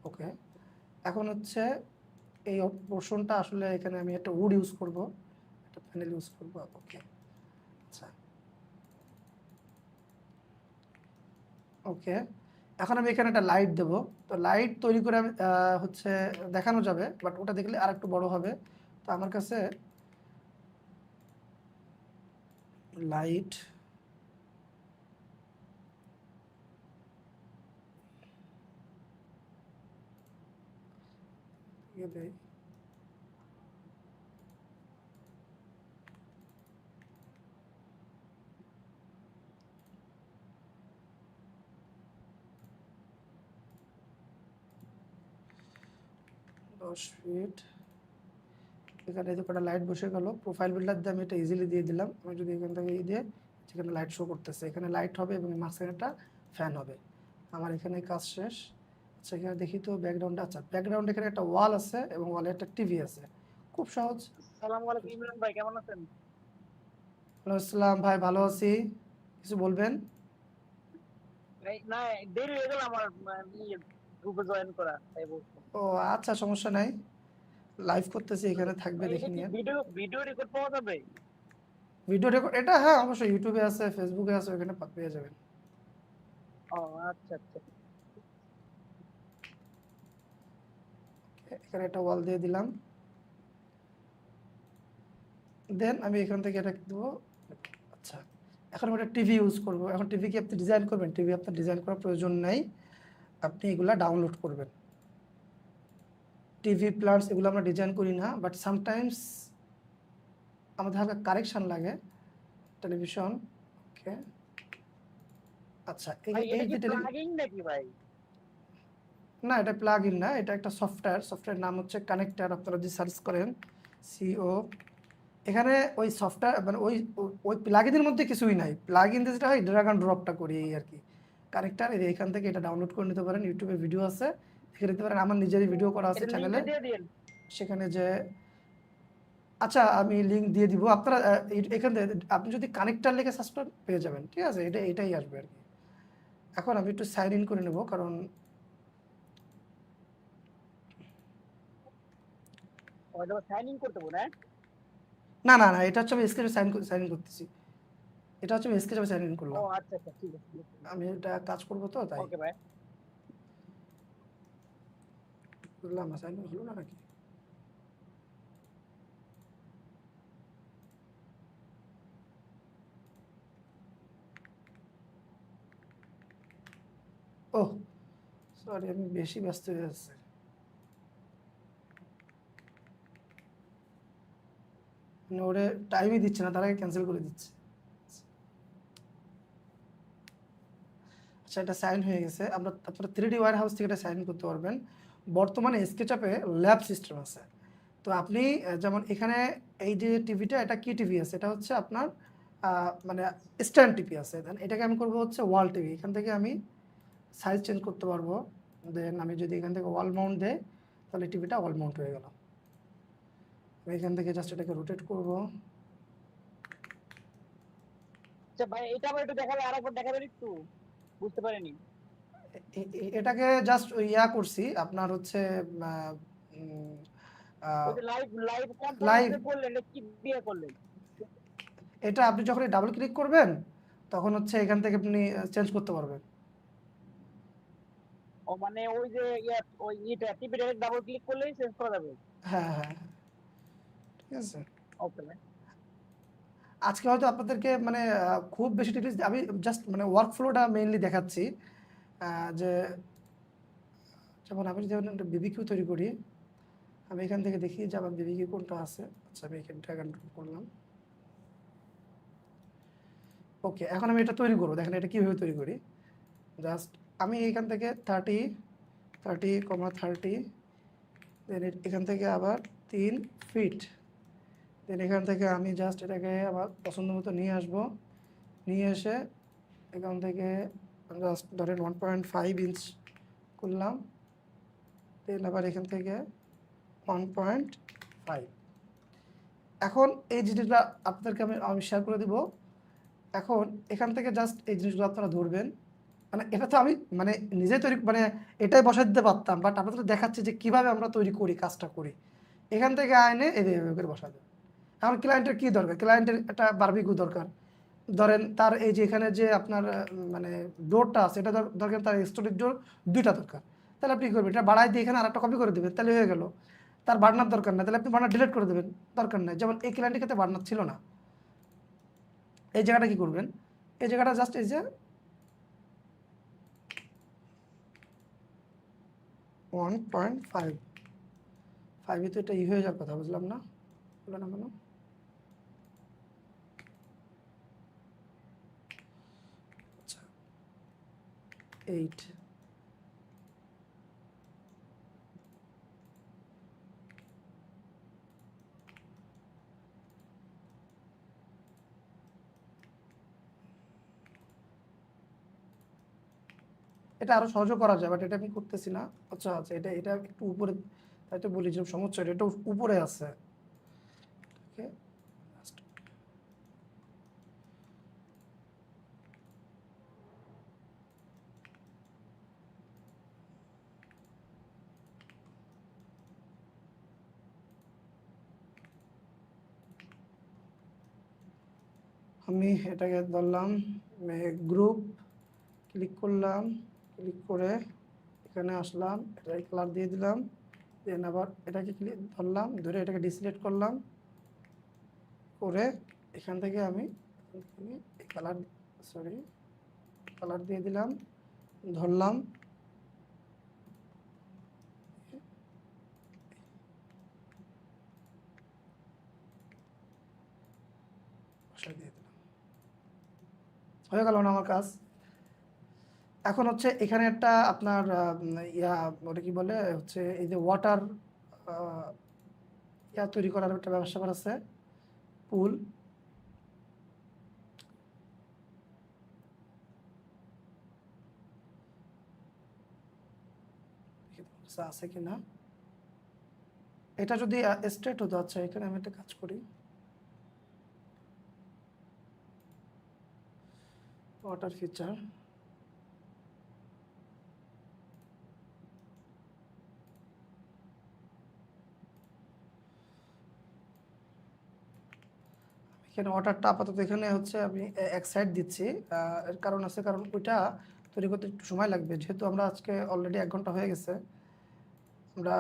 ওকে। এখন হচ্ছে এই পোর্শনটা আসলে এখানে আমি একটা উড ইউজ করব, একটা প্যানেল ইউজ করব, ওকে। আচ্ছা ওকে, এখন আমি এখানে একটা লাইট দেব, তো লাইট তৈরি করে আমি হচ্ছে দেখানো যাবে, বাট ওটা দেখলে আর একটু বড় হবে। তো আমার কাছে লাইট দেই, 10 ফিট। এখানে এই যে কটা লাইট বসে গেল, প্রোফাইল বিল্ডার দিয়ে আমি এটা ইজিলি দিয়ে দিলাম। আমি যদি এখান থেকে দিয়ে, যেখানে লাইট শো করতেছে এখানে লাইট হবে এবং মাঝখানে একটা ফ্যান হবে। আমার এখানে কাজ শেষ। আচ্ছা এখানে দেখি তো ব্যাকগ্রাউন্ডে, আচ্ছা ব্যাকগ্রাউন্ড এখানে একটা ওয়াল আছে এবং ওয়ালে একটা টিভি আছে, খুব সহজ।
আসসালামু আলাইকুম ইমরান ভাই, কেমন আছেন?
ওয়ালাইকুম আসসালাম ভাই, ভালো আছি, কিছু বলবেন?
না, দেরি হয়ে গেল আমার গ্রুপে জয়েন করা, তাই বলছি।
ও আচ্ছা সমস্যা নাই, লাইভ করতেছি এখানে থাকবে,
ভাই,
দেখে
এটা কি
নিয়ে।
ভিডিও রেকর্ড পাওয়া যাবে?
ভিডিও রেকর্ড এটা, হ্যাঁ অবশ্যই ইউটিউবে আছে, ফেসবুকে আছে, ওখানে পেয়ে যাবেন।
ও আচ্ছা আচ্ছা।
এখানে একটা ওয়াল দিয়ে দিলাম, দেন আমি এখান থেকে এটা দেবো। আচ্ছা এখন আমি একটা টিভি ইউজ করব। এখন টিভি কি আপনি ডিজাইন করবেন? টিভি আপনার ডিজাইন করার প্রয়োজন নেই, আপনি এগুলা ডাউনলোড করবেন। টিভি প্ল্যান্টস এগুলো আমরা ডিজাইন করি না, বাট সামটাইমস আমাদের হালকা কারেকশন লাগে। টেলিভিশন, ওকে, আচ্ছা
ভাই
এই
এটা কি
যে
প্লাগইন নাকি ভাই?
না, এটা প্লাগ ইন না, এটা একটা সফটওয়্যার নাম হচ্ছে কানেক্টর। আপনারা যদি সার্চ করেন সিও, এখানে ওই সফটওয়্যার মানে ওই ওই প্লাগ ইনের মধ্যে কিছুই নাই। প্লাগ ইন যেটা হয় ড্র্যাগ অ্যান্ড ড্রপটা করি এই আর কি। কানেক্টর এখান থেকে এটা ডাউনলোড করে নিতে পারেন, ইউটিউবে ভিডিও আছে দেখে নিতে পারেন। আমার নিজেরই ভিডিও করা আছে
এটা
চ্যানেলে,
লিংকটা দিয়ে দিন।
সেখানে যে আচ্ছা আমি লিংক দিয়ে দিব। আপনারা এখান থেকে আপনি যদি কানেক্টর লিখে সার্চ করেন পেয়ে যাবেন, ঠিক আছে? এটাই আসবে আর কি। এখন আমি একটু সাইন ইন করে নেব, কারণ
ওটা সাইন ইন করতে হবে
না
না?
না না, এটা হচ্ছে আমি স্ক্রিনে সাইন ইন করতেছি। এটা হচ্ছে আমি স্কেচে সাইন ইন
ও
করলাম।
আচ্ছা আচ্ছা, ঠিক আছে ঠিক আছে।
আমি এটা কাজ করব তো তাই
ওকে ভাই।
করলাম। সাইন ইন হলো না নাকি? ওহ সরি, আমি বেশি ব্যস্ত হয়ে যাচ্ছি। মানে ওরে টাইমই দিচ্ছে না, তার আগে ক্যান্সেল করে দিচ্ছে। আচ্ছা, এটা সাইন হয়ে গেছে। আপনারা 3D ওয়্যার হাউস থেকে এটা সাইন করতে পারবেন। বর্তমানে স্কেচআপে ল্যাব সিস্টেম আছে। তো আপনি যেমন এখানে এই যে টিভিটা, এটা কি টিভি আছে? এটা হচ্ছে আপনার মানে স্ট্যান্ড টিভি আছে। দেন এটাকে আমি করবো হচ্ছে ওয়াল টিভি। এখান থেকে আমি সাইজ চেঞ্জ করতে পারবো। দেন আমি যদি এখান থেকে ওয়াল মাউন্ট দেই তাহলে টিভিটা ওয়াল মাউন্ট হয়ে গেল। আমি এখান থেকে জাস্ট এটাকে রোটেট করব।
আচ্ছা ভাই, এটা আবার একটু দেখাবে, আরেকবার দেখাবেন একটু, বুঝতে পারিনি।
এটাকে জাস্ট ইয়া করছি আপনার হচ্ছে
ওই যে লাইভ লাইভ
লাইভ।
কনফারেন্সে করলেন, এটা কি দিয়ে করলেন?
এটা আপনি যখন ডাবল ক্লিক করবেন তখন হচ্ছে এখান থেকে আপনি চেঞ্জ করতে পারবেন।
ও মানে ওই যে ওই এটা টিপে ডাবল ক্লিক করলেই চেঞ্জ করা যাবে?
হ্যাঁ হ্যাঁ, ঠিক আছে।
ওকে ভাই।
আজকে হয়তো আপনাদেরকে মানে খুব বেশি ডিটেলস আমি জাস্ট মানে ওয়ার্ক ফ্লোটা মেইনলি দেখাচ্ছি। যে যেমন আমি যেমন একটা বিবিকিউ তৈরি করি, আমি এখান থেকে দেখি যে আমার বিবিকিউ কোনটা আছে। আচ্ছা, আমি এখানে ড্র্যাগ অ্যান্ড ড্রপ করলাম। ওকে, এখন আমি এটা তৈরি করবো। দেখেন এটা কীভাবে তৈরি করি। জাস্ট আমি এখান থেকে 30, দেন এখান থেকে আবার 3 ফিট, দেন এখান থেকে আমি জাস্ট এটাকে আমার পছন্দ মতো নিয়ে আসবো। নিয়ে এসে এখান থেকে জাস্ট ধরেন 1.5 ইঞ্চ করলাম। দেন আবার এখান থেকে 1.5। এখন এই জিনিসটা আপনাদেরকে আমি শেয়ার করে দিব। এখন এখান থেকে জাস্ট এই জিনিসগুলো আপনারা ধরবেন। মানে এটা তো আমি মানে নিজে তৈরি মানে এটাই বসাই দিতে পারতাম, বাট আপনাদের দেখাচ্ছি যে কীভাবে আমরা তৈরি করি, কাজটা করি। এখান থেকে আইনে এভাবে করে বসা যায়। এখন ক্লায়েন্টের কী দরকার? ক্লায়েন্টের একটা বারবিকিউ দরকার। ধরেন তার এই যে এখানে যে আপনার মানে ডোরটা আছে, এটা দরকার, তার স্টোরেজ ডোর 2টা দরকার। তাহলে আপনি কী করবেন? এটা বাড়াই দিয়ে এখানে আরেকটা কপি করে দেবেন, তাহলে হয়ে গেল। তার বার্নার দরকার না, তাহলে আপনি বার্নার ডিলিট করে দেবেন, দরকার নাই। যেমন এই ক্লায়েন্টের ক্ষেত্রে বার্নার ছিল না। এই জায়গাটা কী করবেন? এই জায়গাটা জাস্ট এই যে 1.5 তো এটা হয়ে যাওয়ার কথা, বুঝলাম না, বললো না কেন? আচ্ছা 8। এটা আরো সহজও করা যায়, বাট এটা আমি করতেছি না। আচ্ছা আচ্ছা, এটা এটা একটু উপরে, তাই তো বলি যে সমস্যা এটা উপরে আছে। Okay, আমি এটাকে ধরলাম গ্রুপ, ক্লিক করলাম, ক্লিক করে এখানে আসলাম, এটাকে কালার দিয়ে দিলাম। দেন আবার এটাকে ক্লিক ধরলাম, ধরে এটাকে ডিসিলেক্ট করলাম, করে এখান থেকে আমি কালার, সরি, কালার দিয়ে দিলাম, ধরলাম, বসায় দিয়ে দিলাম। হয়ে গেল না আমার কাজ? এখন হচ্ছে এখানে একটা আপনার ইয়া, ওটা কি বলে হচ্ছে এই যে ওয়াটার ইয়া তৈরি করার একটা ব্যবস্থা করা আছে, পুল। আছে কিনা, এটা যদি স্ট্রেট হতো। আচ্ছা, এখানে আমি একটা কাজ করি, ওয়াটার ফিচার, এখানে ওয়াটারটা আপাতত এখানে হচ্ছে আমি এক সাইড দিচ্ছি। এর কারণ আছে, কারণ ওইটা তৈরি করতে একটু সময় লাগবে, যেহেতু আমরা আজকে অলরেডি 1 ঘন্টা হয়ে গেছে। আমরা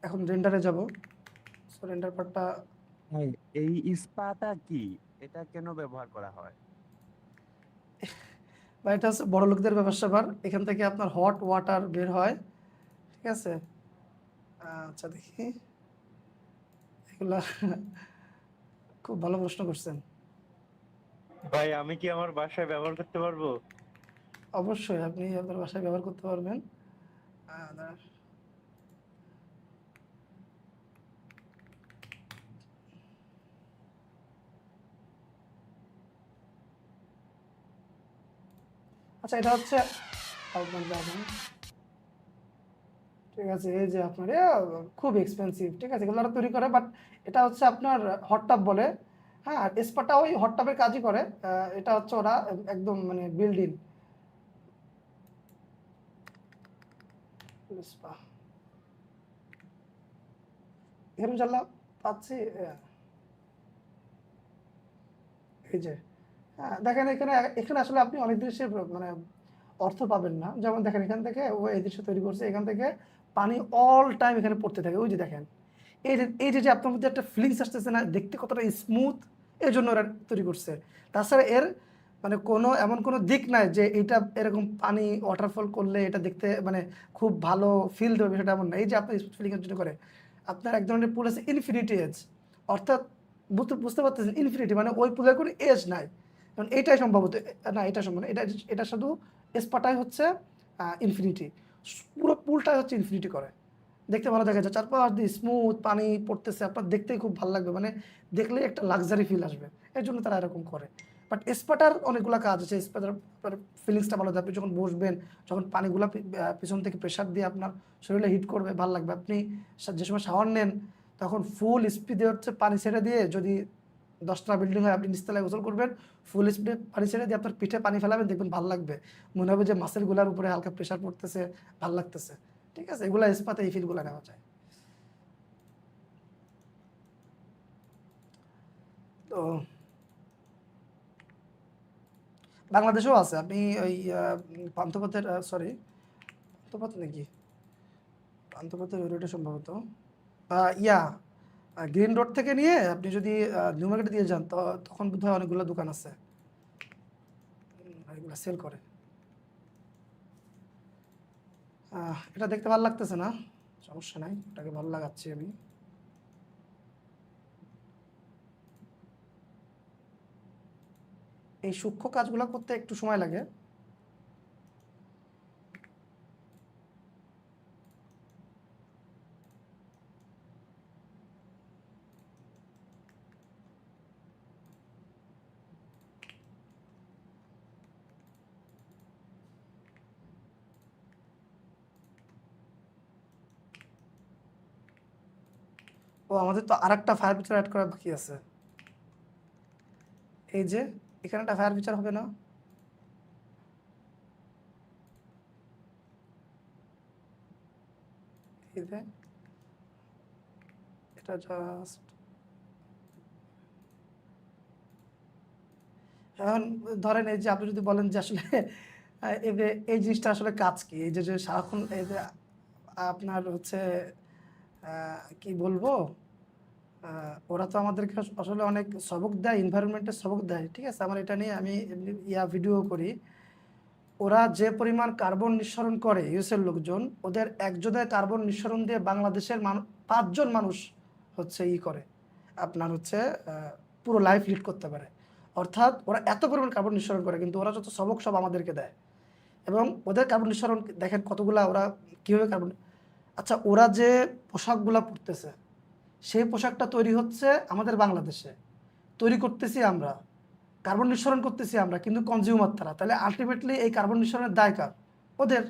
এখন রেন্ডারে যাব। সো রেন্ডার পার্টটা,
হ্যাঁ, এই স্পাটা কি, এটা কেন ব্যবহার করা হয়?
বা এটা হচ্ছে বড় লোকদের ব্যবসাবার, এখান থেকে আপনার হট ওয়াটার বের হয়, ঠিক আছে। আচ্ছা দেখি, এগুলা খুব ভালো প্রশ্ন করছেন।
ভাই আমি কি আমার বাসায় ব্যবহার করতে পারবো?
অবশ্যই আপনি আপনার বাসায় ব্যবহার করতে পারবেন। দাঁড়ান। আচ্ছা, এটা হচ্ছে আপনার দাম, ঠিক আছে। এই যে আপনার খুব এক্সপেন্সিভ, ঠিক আছে, এগুলো ওরা তৈরি করে, বাট এটা হচ্ছে আপনার হট টাব বলে। হ্যাঁ, আর স্পাটা ওই হট টাবের কাজই করে। এটা হচ্ছে ওরা একদম মানে বিল্ডিং স্পা, এখানে জানলাম পাচ্ছি। এই যে, হ্যাঁ দেখেন, এখানে এখানে আসলে আপনি অনেক দেশের মানে অর্থ পাবেন না। যেমন দেখেন, এখান থেকে ও এই দৃশ্য তৈরি করছে, এখান থেকে পানি অল টাইম এখানে পড়তে থাকে। ওই যে দেখেন, এই যে আপনার মধ্যে একটা ফিলিংস আসতেছে না, দেখতে কতটা স্মুথ, এই জন্য ওরা তৈরি করছে। তাছাড়া এর মানে কোনো এমন কোনো দিক নাই যে এটা এরকম পানি ওয়াটারফল করলে এটা দেখতে মানে খুব ভালো ফিল দেবে, সেটা এমন না। এই যে আপনার ফিলিংয়ের জন্য করে, আপনার এক ধরনের পুল আছে ইনফিনিটি এজ, অর্থাৎ বুঝতে বুঝতে পারতেছেন, ইনফিনিটি মানে ওই পুলের কোনো এজ নাই। কারণ এইটাই সম্ভবত, না এটা সম্ভব না, এটা শুধু স্পাটাই হচ্ছে ইনফিনিটি, পুরো পুলটাই হচ্ছে ইনফিনিটি করে। দেখতে ভালো দেখা যায়, চারপাশ দিয়ে স্মুথ পানি পড়তেছে, আপনার দেখতেই খুব ভালো লাগবে, মানে দেখলেই একটা লাক্সারি ফিল আসবে, এর জন্য তারা এরকম করে। বাট স্পাটার অনেকগুলো কাজ আছে, স্পাটার ফিলিংসটা ভালো হবে। আপনি যখন বসবেন, যখন পানিগুলো পিছন থেকে প্রেশার দিয়ে আপনার শরীরে হিট করবে, ভালো লাগবে। আপনি যে সময় শাওয়ার নেন, তখন ফুল স্পিডে হচ্ছে পানি ছেড়ে দিয়ে, যদি 10টা বিল্ডিং হয়, আপনি নিচতলায় গোসল করবেন, ফুল স্পিডে পানি ছেড়ে দিয়ে আপনার পিঠে পানি ফেলাবেন, দেখবেন ভালো লাগবে, মনে হবে যে মাসেলগুলোর উপরে হালকা প্রেশার পড়তেছে, ভালো লাগতেছে, ঠিক আছে। এগুলা স্পাতে এই ফিলগুলো নেওয়া যায়। তো বাংলাদেশেও আছে, আপনি ওই পান্থপথের, সরি পান্থপথ নাকি, পান্থপথের ওই রোডে সম্ভবত, ইয়া গ্রিন রোড থেকে নিয়ে আপনি যদি নিউ মার্কেটে দিয়ে যান, তখন বোধহয় অনেকগুলো দোকান আছে এগুলো সেল করে। এটা দেখতে ভালো লাগতেছে না, সমস্যা নাই, এটাকে ভালো লাগাচ্ছি আমি। এই সূক্ষ্ম কাজগুলো করতে একটু সময় লাগে। ও, আমাদের তো আরেকটা ফায়ার ফিচার অ্যাড করা বাকি আছে। এই যে এখানে একটা ফায়ার ফিচার হবে না, এই যে এটা জাস্ট, এখন ধরেন এই যে আপনি যদি বলেন যে আসলে এই যে এই জিনিসটা আসলে কাজ কি, এই যে যে সারাক্ষণ এই যে আপনার হচ্ছে কি বলবো, ওরা তো আমাদেরকে আসলে অনেক সবক দেয়, এনভায়রনমেন্টের সবক দেয়, ঠিক আছে। আমার এটা নিয়ে আমি এমনি ভিডিও করি। ওরা যে পরিমাণ কার্বন নিঃসরণ করে ইউএসের লোকজন, ওদের একজনের কার্বন নিঃসরণ দিয়ে বাংলাদেশের 5 জন মানুষ হচ্ছে করে আপনার হচ্ছে পুরো লাইফ লিড করতে পারে। অর্থাৎ ওরা এত পরিমাণ কার্বন নিঃসরণ করে, কিন্তু ওরা যত সবক সব আমাদেরকে দেয়। এবং ওদের কার্বন নিঃসরণ দেখেন কতগুলা, ওরা কীভাবে কার্বন, আচ্ছা ওরা যে পোশাকগুলা পরতেছে, সেই পোশাকটা তৈরি হচ্ছে আমাদের বাংলাদেশে, তৈরি করতেছি আমরা, কার্বন নিঃসরণ করতেছি আমরা, কিন্তু কনজিউমার তারা। তাহলে আলটিমেটলি এই কার্বন নিঃসরণের দায় কার? ওদের।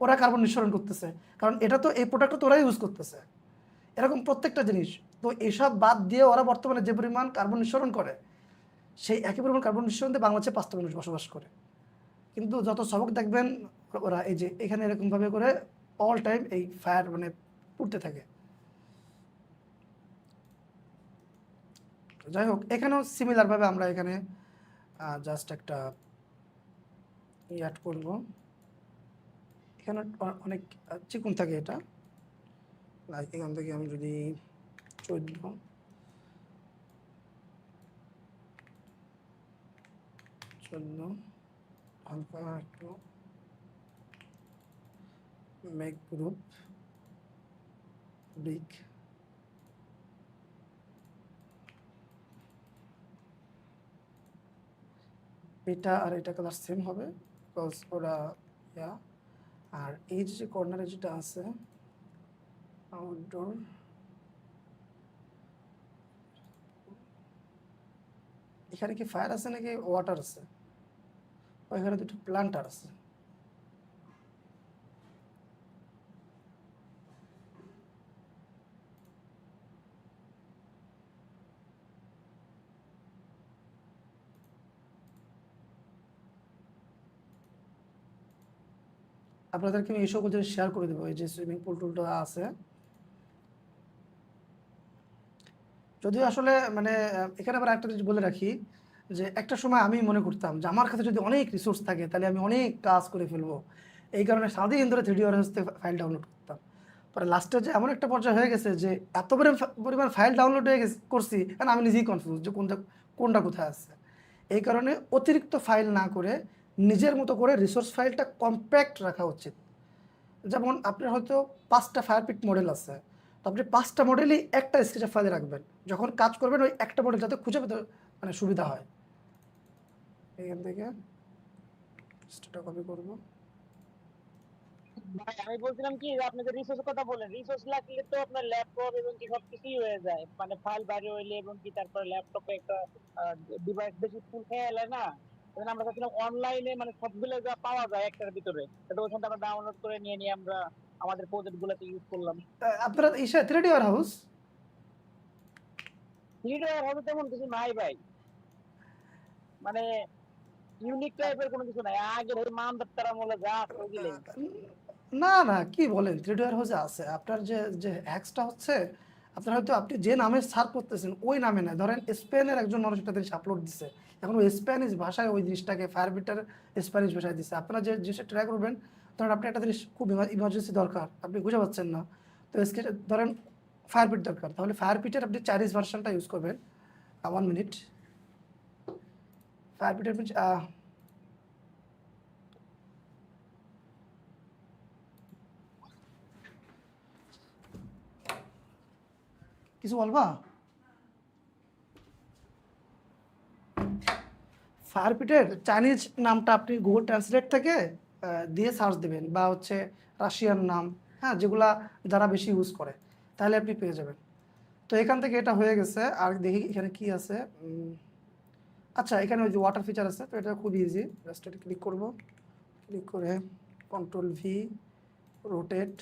ওরা কার্বন নিঃসরণ করতেছে, কারণ এটা তো, এই প্রোডাক্টটা তো ওরাই ইউজ করতেছে। এরকম প্রত্যেকটা জিনিস। তো এসব বাদ দিয়ে ওরা বর্তমানে যে পরিমাণ কার্বন নিঃসরণ করে, সেই একই পরিমাণ কার্বন নিঃসরণ দিয়ে বাংলাদেশে 5টা মানুষ বসবাস করে। কিন্তু যত সবক দেখবেন ওরা এই যে এখানে এরকমভাবে করে অল টাইম এই ফায়ার মানে উঠতে থাকে। যাই হোক, এখানেও সিমিলারভাবে আমরা এখানে জাস্ট একটা অ্যাড করব। এখানে অনেক চিকন থাকে এটা, লাইক এখান থেকে আমি যদি 14 হালকা একটু মেক গ্রুপ বিগ, এটা আর এটা কালার সেম হবে, বিকজ ওরা আর এই যে কর্নারে যেটা আছে আউটডোর, এখানে কি ফায়ার আছে নাকি ওয়াটার আছে? ওইখানে দুটো প্লান্টার আছে। আপনাদেরকে আমি এই সকল জিনিস শেয়ার করে দেবো। এই যে সুইমিং পুল টুলটা আছে, যদিও আসলে মানে এখানে আবার একটা জিনিস বলে রাখি, যে একটা সময় আমি মনে করতাম যে আমার কাছে যদি অনেক রিসোর্স থাকে তাহলে আমি অনেক কাজ করে ফেলবো, এই কারণে সারাদিন ধরে 3D ওয়ারহাউস থেকে ফাইল ডাউনলোড করতাম। পরে লাস্টে যে এমন একটা পর্যায়ে হয়ে গেছে যে এত পরিমাণ ফাইল ডাউনলোড হয়ে করছি, কারণ আমি নিজেই কনফিউজ যে কোনটা কোথায় আছে। এই কারণে অতিরিক্ত ফাইল না করে নিজের মতো করে রিসোর্স ফাইলটা কম্প্যাক্ট রাখা উচিত। যেমন আপনার হয়তো 5টা ফায়ারপিট মডেল আছে, তো আপনি 5টা মডেলই একটা স্কেচের ফাইলে রাখবেন, যখন কাজ করবেন ওই একটা মডেল যাতে খুঁজে পেতে মানে সুবিধা হয়। এখান থেকে কপি করবো।
ভাই আমি বলছিলাম কি যে আপনি যে রিসোর্স কথা বলেন, রিসোর্স লাগলে তো আপনার ল্যাপটপ এবং কি সবকিছুই হয়ে যায়, মানে ফাইল বাইরে হইলে এবং কি তারপরে ল্যাপটপে একটা ডিভাইস বেশি ফুল খেয়ে এলে না। তখন আমরা চাচ্ছিলাম অনলাইনে মানে সবগুলো যা পাওয়া যায় একটার ভিতরে, এটা ওখান থেকে আমরা ডাউনলোড করে নিয়ে নিয়ে আমরা আমাদের প্রজেক্ট গুলোতে ইউজ করলাম।
আপনারা 3D ওয়ারহাউস
লিডার হবে তেমন কিছু নাই ভাই, মানে ইউনিক টাইপের কোনো কিছু নাই, আগের ওই মানদত্তারা মূলে যা আছে ওইগুলোই।
না না, কি বলেন, 3D ওয়ারহাউসে আছে। আপনার যে যে হ্যাক্সটা হচ্ছে, আপনার হয়তো আপনি যে নামে সার্চ করতেছেন ওই নামে না, ধরেন স্পেনের একজন মানুষ একটা জিনিস আপলোড দিচ্ছে, এখন ওই স্প্যানিশ ভাষায় ওই জিনিসটাকে ফায়ারবিটার স্প্যানিশ ভাষায় দিচ্ছে। আপনারা যে জিনিসটা ট্রাই করবেন, ধরেন আপনি একটা জিনিস খুব ইমার্জেন্সি দরকার, আপনি বুঝে পাচ্ছেন না, তো ধরেন ফায়ারবিট দরকার, তাহলে ফায়ারবিটের আপনি চাইনিজ ভার্সনটা ইউজ করবেন। 1 মিনিট, ফায়ারবিটের কিছু বলবা? ফায়ারপিটের চাইনিজ নামটা আপনি গুগল ট্রান্সলেট থেকে দিয়ে সার্চ দেবেন, বা হচ্ছে রাশিয়ান নাম, হ্যাঁ, যেগুলা যারা বেশি ইউজ করে, তাহলে আপনি পেয়ে যাবেন। তো এখান থেকে এটা হয়ে গেছে। আর দেখি এখানে কি আছে। আচ্ছা, এখানে ওই যে ওয়াটার ফিচার আছে, তো এটা খুব ইজি। জাস্ট এটা ক্লিক করব, ক্লিক করে কন্ট্রোল ভি, রোটেট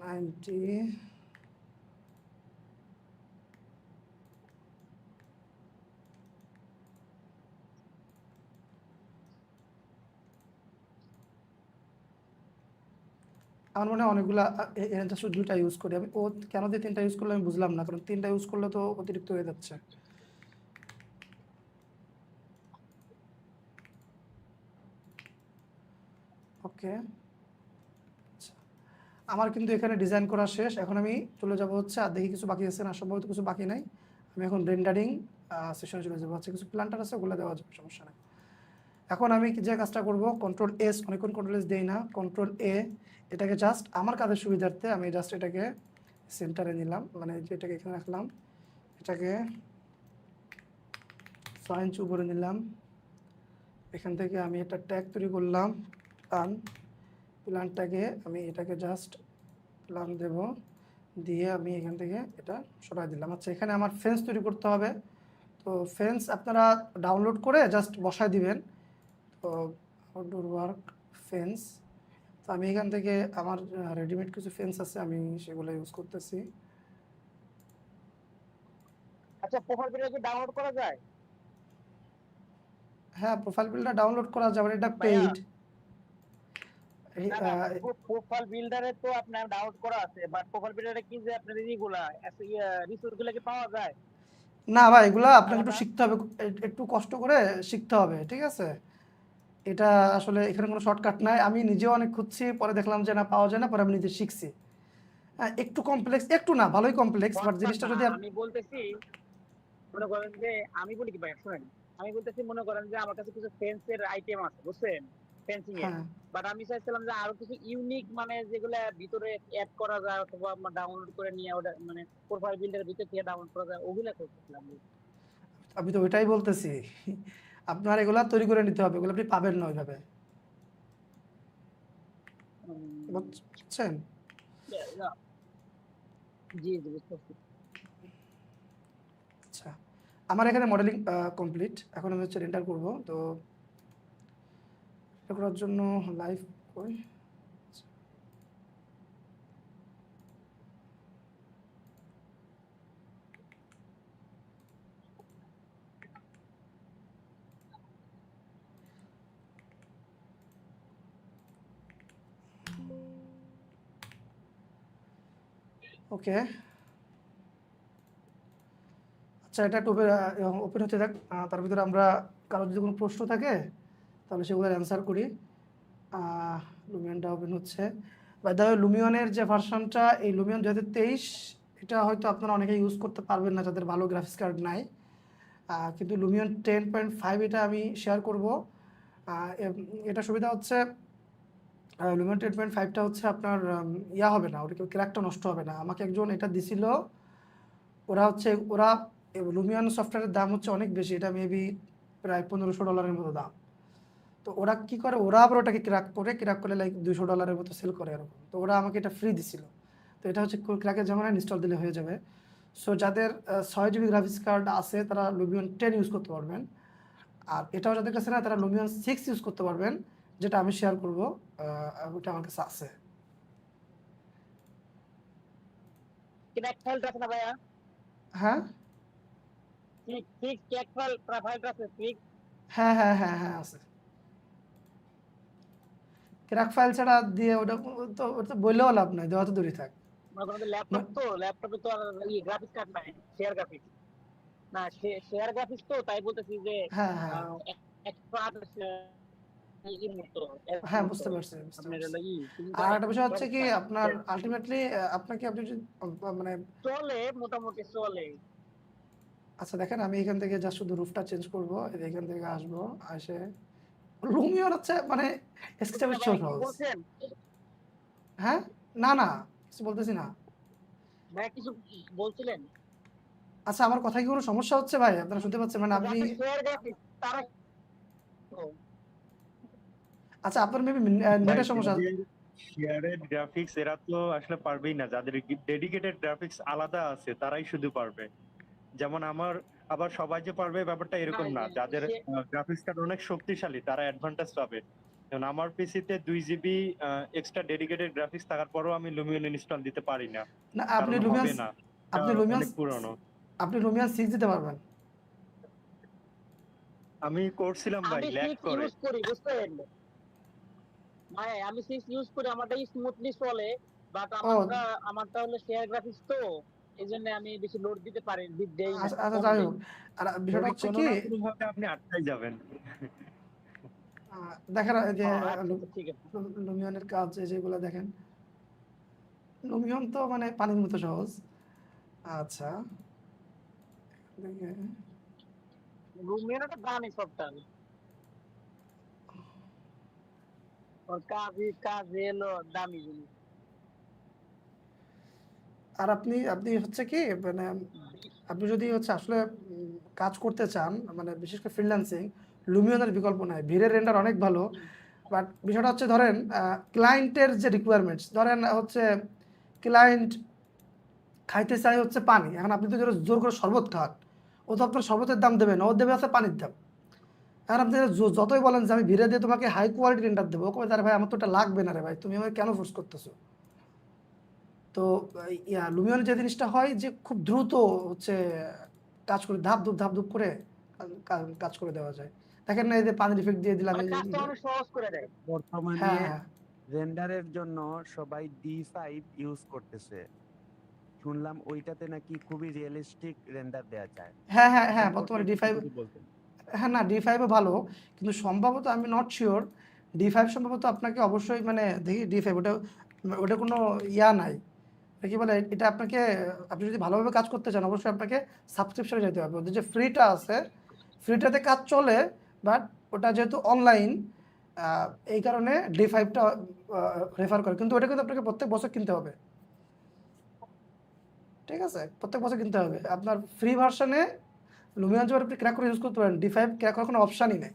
90, আমার মনে হয় অনেকগুলা এটা শুধু 2টা ইউজ করি আমি। ও কেন দিয়ে 3টা ইউজ করলে আমি বুঝলাম না, কারণ 3টা ইউজ করলে তো অতিরিক্ত হয়ে যাচ্ছে। ওকে, আমার কিন্তু এখানে ডিজাইন করা শেষ। এখন আমি চলে যাব হচ্ছে, আর দেখি কিছু বাকি আছে না, সম্ভবত কিছু বাকি নাই। আমি এখন রেন্ডারিং সেশনে চলে যাবো। হচ্ছে কিছু প্ল্যান্টার আছে, ওগুলো দেওয়া যাবে, সমস্যা নেই। এখন আমি যে কাজটা করব, কন্ট্রোল এস, অনেকক্ষণ কন্ট্রোল এস দেই না, কন্ট্রোল এ, এটাকে জাস্ট আমার কাজের সুবিধার্থে আমি জাস্ট এটাকে সেন্টারে নিলাম, মানে যেটাকে এখানে রাখলাম, এটাকে 6 ইঞ্চি উপরে নিলাম। এখান থেকে আমি একটা ট্যাগ তৈরি করলাম, প্ল্যানটাকে আমি এটাকে জাস্ট প্ল্যান দেব, দিয়ে আমি এখান থেকে এটা সরাই দিলাম। আচ্ছা, এখানে আমার ফেন্স তৈরি করতে হবে। তো ফেন্স আপনারা ডাউনলোড করে জাস্ট বসায় দিবেন। তো আউটডোর ওয়ার্ক ফেন্স, তো আমি এখান থেকে আমার রেডিমেড কিছু ফেন্স আছে, আমি সেগুলো ইউজ করতেছি।
আচ্ছা, প্রোফাইল পিকচার কি ডাউনলোড করা যায়?
হ্যাঁ, প্রোফাইল বিল্ডার ডাউনলোড করা যাবে, এটা
ভাইয়া,
পেইড।
না না, প্রোফাইল বিল্ডারে তো আপনার ডাউনলোড করা আছে, বাট প্রোফাইল বিল্ডারে কি যে আপনার এইগুলা রিসোর্স গুলা কি পাওয়া যায়
না ভাই, এগুলা আপনাকে একটু
আলাদা?
শিখতে হবে, একটু কষ্ট করে শিখতে হবে, ঠিক আছে? এটা আসলে এখানে কোনো শর্টকাট নাই। আমি নিজেও অনেক খুঁজছি, পরে দেখলাম যে না, পাওয়া যায় না, পরে আমি নিজে শিখছি। হ্যাঁ, একটু কমপ্লেক্স, একটু না, ভালোই কমপ্লেক্স, বাট
শর্টকাট
জিনিসটা
না,
যদি
আমি বলতেছি, মনে করেন যে, আমি বলি কি ভাই শুনেন, আমি বলতেছি মনে করেন যে আমার কাছে কিছু ফেন্সের আইটেম আছে, বুঝছেন, ফেন্সিং এর,
হ্যাঁ,
বাট আমি চাইছিলাম যে আরো কিছু ইউনিক, মানে যেগুলা ভিতরে অ্যাড করা যায় অথবা ডাউনলোড করে নিয়ে ওটা মানে প্রোফাইল বিল্ডারের ভিতর থেকে ডাউনলোড করা যায়, ওগুলা করতেছিলাম।
আমি তো ওইটাই বলতেছি। আপনার এগুলা তৈরি করে নিতে হবে, এগুলো আপনি পাবেন না ওইভাবে, বুঝছেন?
জি জি, বুঝতে পারছি।
আচ্ছা, আমার এখানে মডেলিং কমপ্লিট। এখন আমি হচ্ছে রেন্ডার করব। তো এটা করার জন্য লাইভ কই, ওকে। আচ্ছা, এটা একটু ওপেন হতে থাক। তার ভিতরে আমরা কারো যদি কোনো প্রশ্ন থাকে তাহলে সেগুলোর অ্যান্সার করি। লুমিয়নটা ওপেন হচ্ছে। বাই দ্য ওয়ে, লুমিয়নের যে ভার্সনটা, এই লুমিয়ন 2023, এটা হয়তো আপনারা অনেকে ইউজ করতে পারবেন না যাদের ভালো গ্রাফিক্স কার্ড নাই। কিন্তু লুমিয়ন 10.5 এটা আমি শেয়ার করব। এটা সুবিধা হচ্ছে, লুমিয়ন 10.5টা হচ্ছে আপনার ইয়া হবে না, ওটা ক্র্যাকটা নষ্ট হবে না। আমাকে একজন এটা দিছিল, ওরা লুমিয়ন সফটওয়্যারের দাম হচ্ছে অনেক বেশি, এটা মেবি প্রায় $1500 মতো দাম। তো ওরা কি করে, ওরা আবার ওটাকে ক্র্যাক করে লাইক $200 মতো সেল করে এরকম। তো ওরা আমাকে এটা ফ্রি দিছিল। তো এটা হচ্ছে ক্র্যাকের জামানায় ইনস্টল দিলে হয়ে যাবে। সো যাদের 6 GB গ্রাফিক্স কার্ড আছে তারা লুমিয়ন 10 ইউজ করতে পারবেন। আর এটাও যাদের কাছে না, তারা লুমিয়ন 6 ইউজ করতে পারবেন, যেটা আমি শেয়ার করব। ওটা আমার কাছে আছে।
ক্র্যাক ফাইল আছে না ভাইয়া?
হ্যাঁ
ঠিক ঠিক, ক্র্যাক ফাইল আছে ঠিক।
হ্যাঁ হ্যাঁ হ্যাঁ হ্যাঁ আছে। ক্র্যাক ফাইল ছাড়া দিয়ে ওটা বললেও লাভ নাই, দেওয়া তো দূরে থাক।
মনে করেন ল্যাপটপ, তো ল্যাপটপে তো আর গ্রাফিক্স কার্ড নাই, শেয়ার গ্রাফিক্স না, শেয়ার গ্রাফিক্স, তো তাই বলতেছি যে
হ্যাঁ হ্যাঁ
128 এর মতো,
হ্যাঁ, বুঝতে পারছি।
আপনার হলো
আর একটা বিষয় হচ্ছে কি, আপনার আলটিমেটলি আপনি যদি মানে,
চলে, মোটামুটি চলে।
আচ্ছা দেখেন, আমি এখান থেকে জাস্ট শুধু রুফটা চেঞ্জ করবো, এখান থেকে আসবো, আসে লুমিয়র হচ্ছে মানে এক্সট্রা সহজ।
বলছেন
হ্যাঁ, না না, কিছু বলতেছি না।
ভাই, কিছু বলছিলেন?
আচ্ছা, আমার কথায় কি কোনো সমস্যা হচ্ছে ভাই? আপনারা শুনতে পাচ্ছেন? মানে আপনি,
শেয়ার গ্রাফিক্স তারা,
আচ্ছা আপনার মেবি নেটের সমস্যা।
শেয়ারেড গ্রাফিক্স এরা তো আসলে পারবেই না, যাদের ডেডিকেটেড গ্রাফিক্স আলাদা আছে তারাই শুধু পারবে। যেমন আমার, আবার সবাই যে পারবে ব্যাপারটা এরকম না, যাদের গ্রাফিক্স কার্ড অনেক শক্তিশালী তারা অ্যাডভান্টেজ পাবে। যেমন আমার পিসিতে 2 GB এক্সট্রা ডেডিকেটেড গ্রাফিক্স থাকার পরও আমি লুমিয়ন ইনস্টল দিতে পারি না,
না,
কারণ হবে না, অনেক পুরনো।
আপনি লুমিয়ন 6 দিতে পারবেন।
আমি করছিলাম ভাই,
আমি
ল্যাগ
6
করে।
ইউজ করি, বুঝছেন ভাই, আমি 6 ইউজ করি, আমারটা স্মুথলি চলে, বাট আমারটা হলো শেয়ার গ্রাফিক্স, তো এইজন্য আমি বেশি লোড দিতে পারি, দেই না।
আচ্ছা যাই হোক, আর বিষয়টা হচ্ছে
কোনো
কি,
না কোনো ভাবে আপনি আটকাই যাবেন।
দেখেন এই যে
আচ্ছা, ঠিক আছে।
লুমিয়নের কাজ যেগুলো দেখেন, লুমিয়ন তো মানে পানির মতো সহজ। আচ্ছা,
লুমিয়ার একটা দামি সফটওয়্যার, ওর কাজই হলো দামি জিনিস।
আর আপনি আপনি হচ্ছে কি মানে আপনি যদি হচ্ছে আসলে কাজ করতে চান, মানে বিশেষ করে ফ্রিল্যান্সিং, লুমিয়নের বিকল্প নাই। ভিড়ের রেন্ডার অনেক ভালো, বাট বিষয়টা হচ্ছে ধরেন ক্লায়েন্টের যে রিকোয়ারমেন্টস, ধরেন হচ্ছে ক্লায়েন্ট খাইতে চাই হচ্ছে পানি, এখন আপনি তো জোর করে শরবত খান, ও তো আপনার শরবতের দাম দেবে না, ও দেবে আছে পানির দাম। আর আপনি যতই বলেন যে আমি ভিড়ে দিয়ে তোমাকে হাই কোয়ালিটি রেন্ডার দেবো, ও কবে তার ভাই আমার তো এটা লাগবে না রে ভাই, তুমি আমাকে কেন ফোর্স করতেছো? তো লুমিয়নের যে জিনিসটা হয় যে খুব দ্রুত হচ্ছে কাজ করে, ধাপ ধুপ করে কাজ করে দেওয়া যায়। দেখেন না, এই যে পানির ইফেক্ট দিয়ে দিলাম,
মানে
এই যে
কাজটা অনেক সহজ করে দেয়।
বর্তমানে
হ্যাঁ হ্যাঁ
রেন্ডারের জন্য সবাই D5 ইউজ করতেছে, শুনলাম ওইটাতে নাকি খুবই রিয়েলিস্টিক রেন্ডার দেয়া যায়।
হ্যাঁ হ্যাঁ হ্যাঁ
সম্পর্কে
বর্তমানে
একটু
D5,
যদি বলতেন।
হ্যাঁ না D5ও ভালো, কিন্তু সম্ভবত আমি নট শিওর, D5 সম্ভবত আপনাকে অবশ্যই মানে দেখি D5 ওটা, ওটা কোনো ইয়া নাই, এটা কি বলে, এটা আপনাকে, আপনি যদি ভালোভাবে কাজ করতে চান অবশ্যই আপনাকে সাবস্ক্রিপশনে যেতে হবে। ওদের যে ফ্রিটা আছে, ফ্রিটাতে কাজ চলে, বাট ওটা যেহেতু অনলাইন, এই কারণে D5টা রেফার করে, কিন্তু ওটা কিন্তু আপনাকে প্রত্যেক বছর কিনতে হবে। ঠিক আছে, প্রত্যেক বছর কিনতে হবে। আপনার ফ্রি ভার্সনে লুমিয়ান জোয়ার আপনি ক্র্যাক করে ইউজ করতে পারেন, D5 ক্র্যাক করার কোনো অপশানই নেই।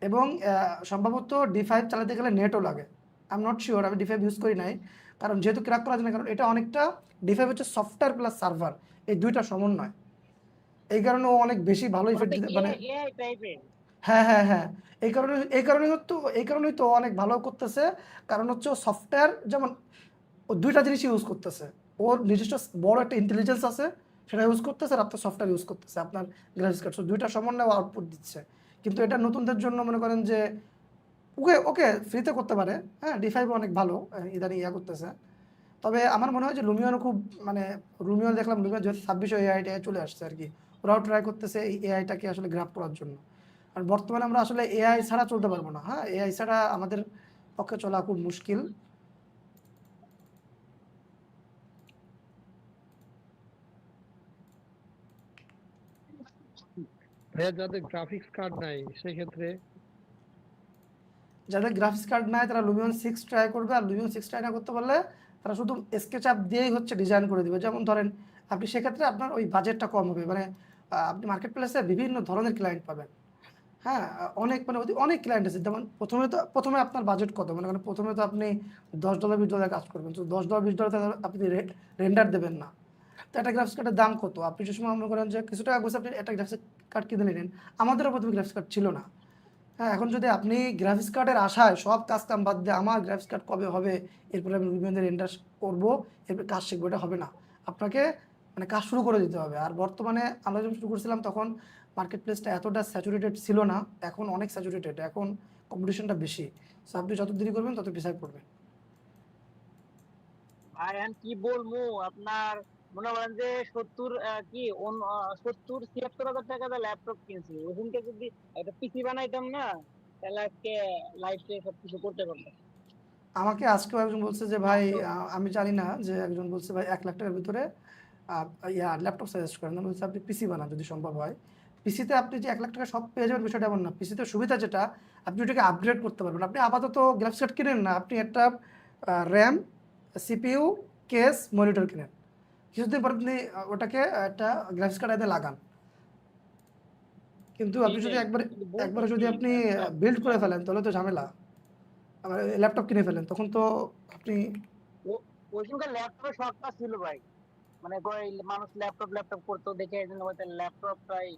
এবং সম্ভবত D5 চালাতে গেলে নেটও লাগে, আই এম নট শিওর, আমি D5 ইউজ করি নাই, কারণ যেহেতু ক্র্যাক করা যায় না, কারণ এটা অনেকটা, D5 হচ্ছে সফটওয়্যার প্লাস সার্ভার, এই দুইটা সমন্বয়, এই কারণে ও অনেক বেশি ভালো ইফেক্ট দিতে মানে,
এআই টাইপের।
হ্যাঁ হ্যাঁ হ্যাঁ, এই কারণেই তো অনেক ভালো করতেছে, কারণ হচ্ছে ও সফটওয়্যার যেমন, ও দুইটা জিনিস ইউজ করতেছে, ওর নিজস্ব বড় একটা ইন্টেলিজেন্স আছে, সেটা ইউজ করতেছে, আর আপনার সফটওয়্যার ইউজ করতেছে, আপনার গ্রাফিক্স কার্ড, দুইটা সমন্বয়ে আউটপুট দিচ্ছে। কিন্তু এটা নতুনদের জন্য মনে করেন যে ওকে ওকে ফ্রিতে করতে পারে, হ্যাঁ D5 অনেক ভালো, ইদানিং করতেছে। তবে আমার মনে হয় যে লুমিয়নও খুব মানে, লুমিয়ন দেখলাম, লুমিয়ন যেহেতু 26 এআইটা চলে আসছে আর কি, ওরাও ট্রাই করতেছে এই এআইটাকে আসলে গ্রাপ করার জন্য। আর বর্তমানে আমরা আসলে এআই ছাড়া চলতে পারবো না, হ্যাঁ এআই ছাড়া আমাদের পক্ষে চলা খুব মুশকিল।
ভাইয়া যাদের গ্রাফিক্স কার্ড নাই সেক্ষেত্রে
যাদের গ্রাফিক্স কার্ড নাই তারা লুমিয়ন 6 ট্রাই করবে, আর লুমিয়ন 6 ট্রাই না করতে পারলে তারা শুধু স্কেচ আপ দিয়েই হচ্ছে ডিজাইন করে দিবে। যেমন ধরেন আপনি সেক্ষেত্রে আপনার ওই বাজেটটা কম হবে, মানে আপনি মার্কেট প্লেসে বিভিন্ন ধরনের ক্লায়েন্ট পাবেন, হ্যাঁ অনেক মানে অনেক ক্লায়েন্ট আছে। যেমন প্রথমে আপনার বাজেট কত, মানে প্রথমে তো আপনি $10 $20 কাজ করবেন, তো $10 $20 আপনি রেন্ডার দেবেন না। তো একটা গ্রাফিক্স কার্ডের দাম কত, আপনি যে সময় মনে করেন যে কিছু টাকা বসে আপনি একটা গ্রাফিক্স কার্ড কিনে নিলেন, আমাদেরও প্রথমে গ্রাফিক্স কার্ড ছিল না। হ্যাঁ এখন যদি আপনি গ্রাফিক্স কার্ডের আশায় সব কাজ কাম বাদ দিয়ে আমার গ্রাফিক্স কার্ড কবে হবে, এরপরে আমি লুমিয়নের রেন্ডার করবো, এরপর কাজ শিখবো, এটা হবে না। আপনাকে মানে কাজ শুরু করে দিতে হবে। আর বর্তমানে আমরা যখন শুরু করছিলাম তখন মার্কেট প্লেসটা এতটা স্যাচুরেটেড ছিল না, এখন অনেক স্যাচুরেটেড, এখন কম্পিটিশনটা বেশি। সো আপনি যত দেরি করবেন তত পিছায় পড়বেন।
আর এখন কি বলবো আপনার, মনে করেন যে 70-76,000 টাকা দিয়ে ল্যাপটপ কিনছি, ওখানকে যদি একটা পিসি বানাইতাম না, তাহলে আজকে লাইফে সবকিছু করতে পারতাম।
আমাকে আজকেও একজন বলছে যে ভাই, আমি জানি না, যে একজন বলছে ভাই 1 লাখ টাকার ভিতরে ল্যাপটপ সাজেস্ট করেন। আমি বলছি আপনি পিসি বানান যদি সম্ভব হয়। পিসিতে আপনি যে 1 লাখ টাকা সব পেয়ে যাবেন বিষয়টা এমন না, পিসিতে সুবিধা যেটা, আপনি ওটাকে আপগ্রেড করতে পারবেন। আপনি আপাতত গ্রাফিক্স কার্ড কিনেন না, আপনি একটা র্যাম, সিপিইউ, কেস, মনিটর কিনেন, কিছুদিন পর আপনি ওটাকে একটা গ্রাফিক্স কার্ডে লাগান। কিন্তু আপনি যদি একবারে যদি আপনি বিল্ড করে ফেলেন তাহলে তো ঝামেলা, আমার ল্যাপটপ কিনে ফেলেন তখন তো আপনি,
ওই সময় ল্যাপটপের শখটা ছিল ভাই, মানে মানুষ ল্যাপটপ করতো দেখে এই জন্য হয়তো ল্যাপটপটাই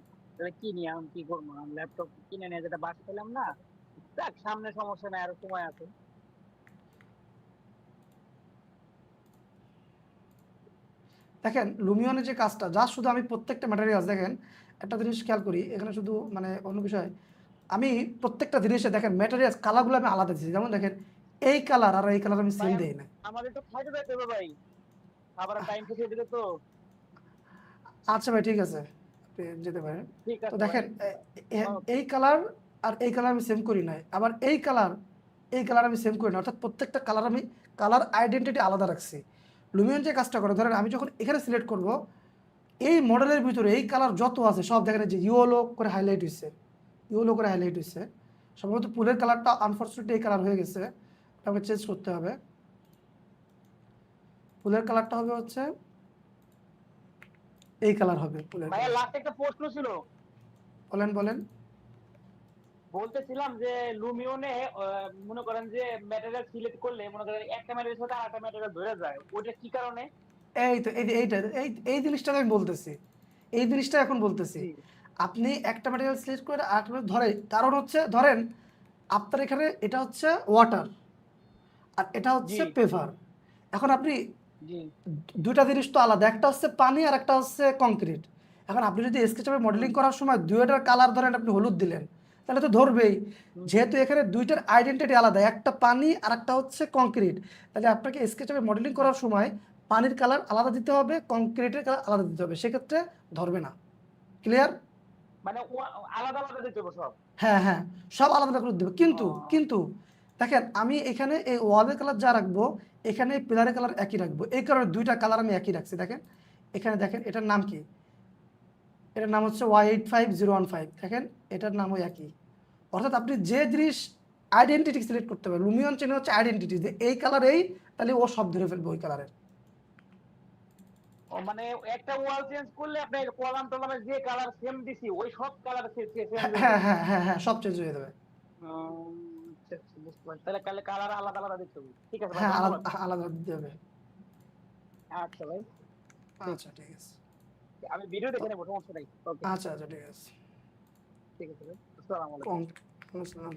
কিনি। এখন কি করবো, ল্যাপটপ কিনে নিয়ে যেটা বাসা পেলাম না, দেখ সামনে সমস্যা নাই, আরো সময় আছে।
দেখেন লুমিয়নের যে কাজটা যা, শুধু আমি প্রত্যেকটা ম্যাটেরিয়ালস দেখেন, একটা জিনিস খেয়াল করি এখানে, শুধু মানে অন্য বিষয়, আমি প্রত্যেকটা জিনিসে দেখেন ম্যাটেরিয়ালস কালারগুলো আমি আলাদা দিচ্ছি। যেমন দেখেন এই কালার আর এই কালার আমি সেম
ভাই
দিই না।
আমাদের তো খাইতে যাইতে হবে ভাই, আবার টাইম শেষ হয়ে দিলে তো।
আচ্ছা ভাই ঠিক আছে, আপনি যেতে পারেন।
ঠিক
তো
আছে ভাই।
দেখেন এই কালার আর এই কালার আমি সেম করি নাই, আবার এই কালার এই কালার আমি সেম করি না, অর্থাৎ প্রত্যেকটা কালার আমি কালার আইডেন্টিটি আলাদা রাখছি। লুমিয়ন যে কাজটা করে, ধরেন আমি যখন এখানে সিলেক্ট করব, এই মডেলের ভিতরে এই কালার যত আছে সব দেখেন যে ইয়েলো করে হাইলাইট হয়েছে, ইয়েলো করে হাইলাইট হয়েছে। সম্ভবত পুলের কালারটা আনফর্চুনেটলি এই কালার হয়ে গেছে, এটা আমাকে চেঞ্জ করতে হবে। ফুলের কালারটা হবে হচ্ছে এই কালার হবে ফুলের
ভাইয়া
কালার।
লাস্ট একটা প্রশ্ন ছিল,
বলেন বলেন।
বলতেছিলাম যে লুমিয়নে মনে করেন যে ম্যাটেরিয়াল সিলেক্ট করলে মনে করেন একটা ম্যাটেরিয়াল সাথে আরেকটা ম্যাটেরিয়াল ধরে যায়, ওইটা কি কারণে?
এই তো এইটা এই জিনিসটা আমি বলতেছি, এই জিনিসটা এখন বলতেছি।
জি
আপনি একটা ম্যাটেরিয়াল সিলেক্ট করে আরেকটা ধরে, কারণ হচ্ছে ধরেন আপনার এখানে এটা হচ্ছে ওয়াটার আর এটা
জি
হচ্ছে পেভার। এখন আপনি
জি
দুইটা জিনিস তো আলাদা, একটা হচ্ছে পানি আর একটা হচ্ছে কংক্রিট। এখন আপনি যদি স্কেচআপে মডেলিং করার সময় দুইটার কালার ধরেন আপনি হলুদ দিলেন, তাহলে তো ধরবেই। যেহেতু এখানে দুইটার আইডেন্টিটি আলাদা, একটা পানি আর একটা হচ্ছে কংক্রিট, তাহলে আপনাকে স্কেচআপে মডেলিং করার সময় পানির কালার আলাদা দিতে হবে, কংক্রিটের কালার আলাদা দিতে হবে, সেক্ষেত্রে ধরবে না। ক্লিয়ার?
মানে আলাদা আলাদা দিতে হবে সব।
হ্যাঁ হ্যাঁ, সব আলাদা আলাদা করে দেবে, কিন্তু
ও,
কিন্তু দেখেন আমি এখানে এই ওয়ালের কালার যা রাখবো, এখানে পিলারের কালার একই রাখবো, এই কারণে দুইটা কালার আমি একই রাখছি। দেখেন এখানে দেখেন এটার নাম কি, এটার নাম হচ্ছে Y85015, দেখেন এটার নামও একই। অর্থাৎ আপনি যে জিনিস আইডেন্টিটি সিলেক্ট করতে হবে, লুমিয়ন চেনে হচ্ছে আইডেন্টিটি, যে এই কালার এই, তাহলে ও সব ধরে ফেলবে ওই কালারের।
মানে একটা ওয়াল চেঞ্জ করলে আপনার কলাম টলামে যে কালার সেম দিছি ওই সব কালার চেঞ্জ হয়ে
হ্যাঁ
যাবে।
হ্যাঁ হ্যাঁ হ্যাঁ, সব চেঞ্জ হয়ে যাবে।
আচ্ছা আচ্ছা, বুঝতে পারছি। তাহলে কালে কালার আলাদা আলাদা দিতে হবে। ঠিক আছে ভাই,
হ্যাঁ আলাদা
ধন্যবাদ।
আলাদা দিতে হবে।
আচ্ছা ভাই,
আচ্ছা ঠিক আছে।
আমি ভিডিও দেখে নেবো, সমস্যা নাই। ওকে,
আচ্ছা আচ্ছা ঠিক আছে।
ঠিক আছে ভাই, আসসালামু আলাইকুম।
আসসালাম।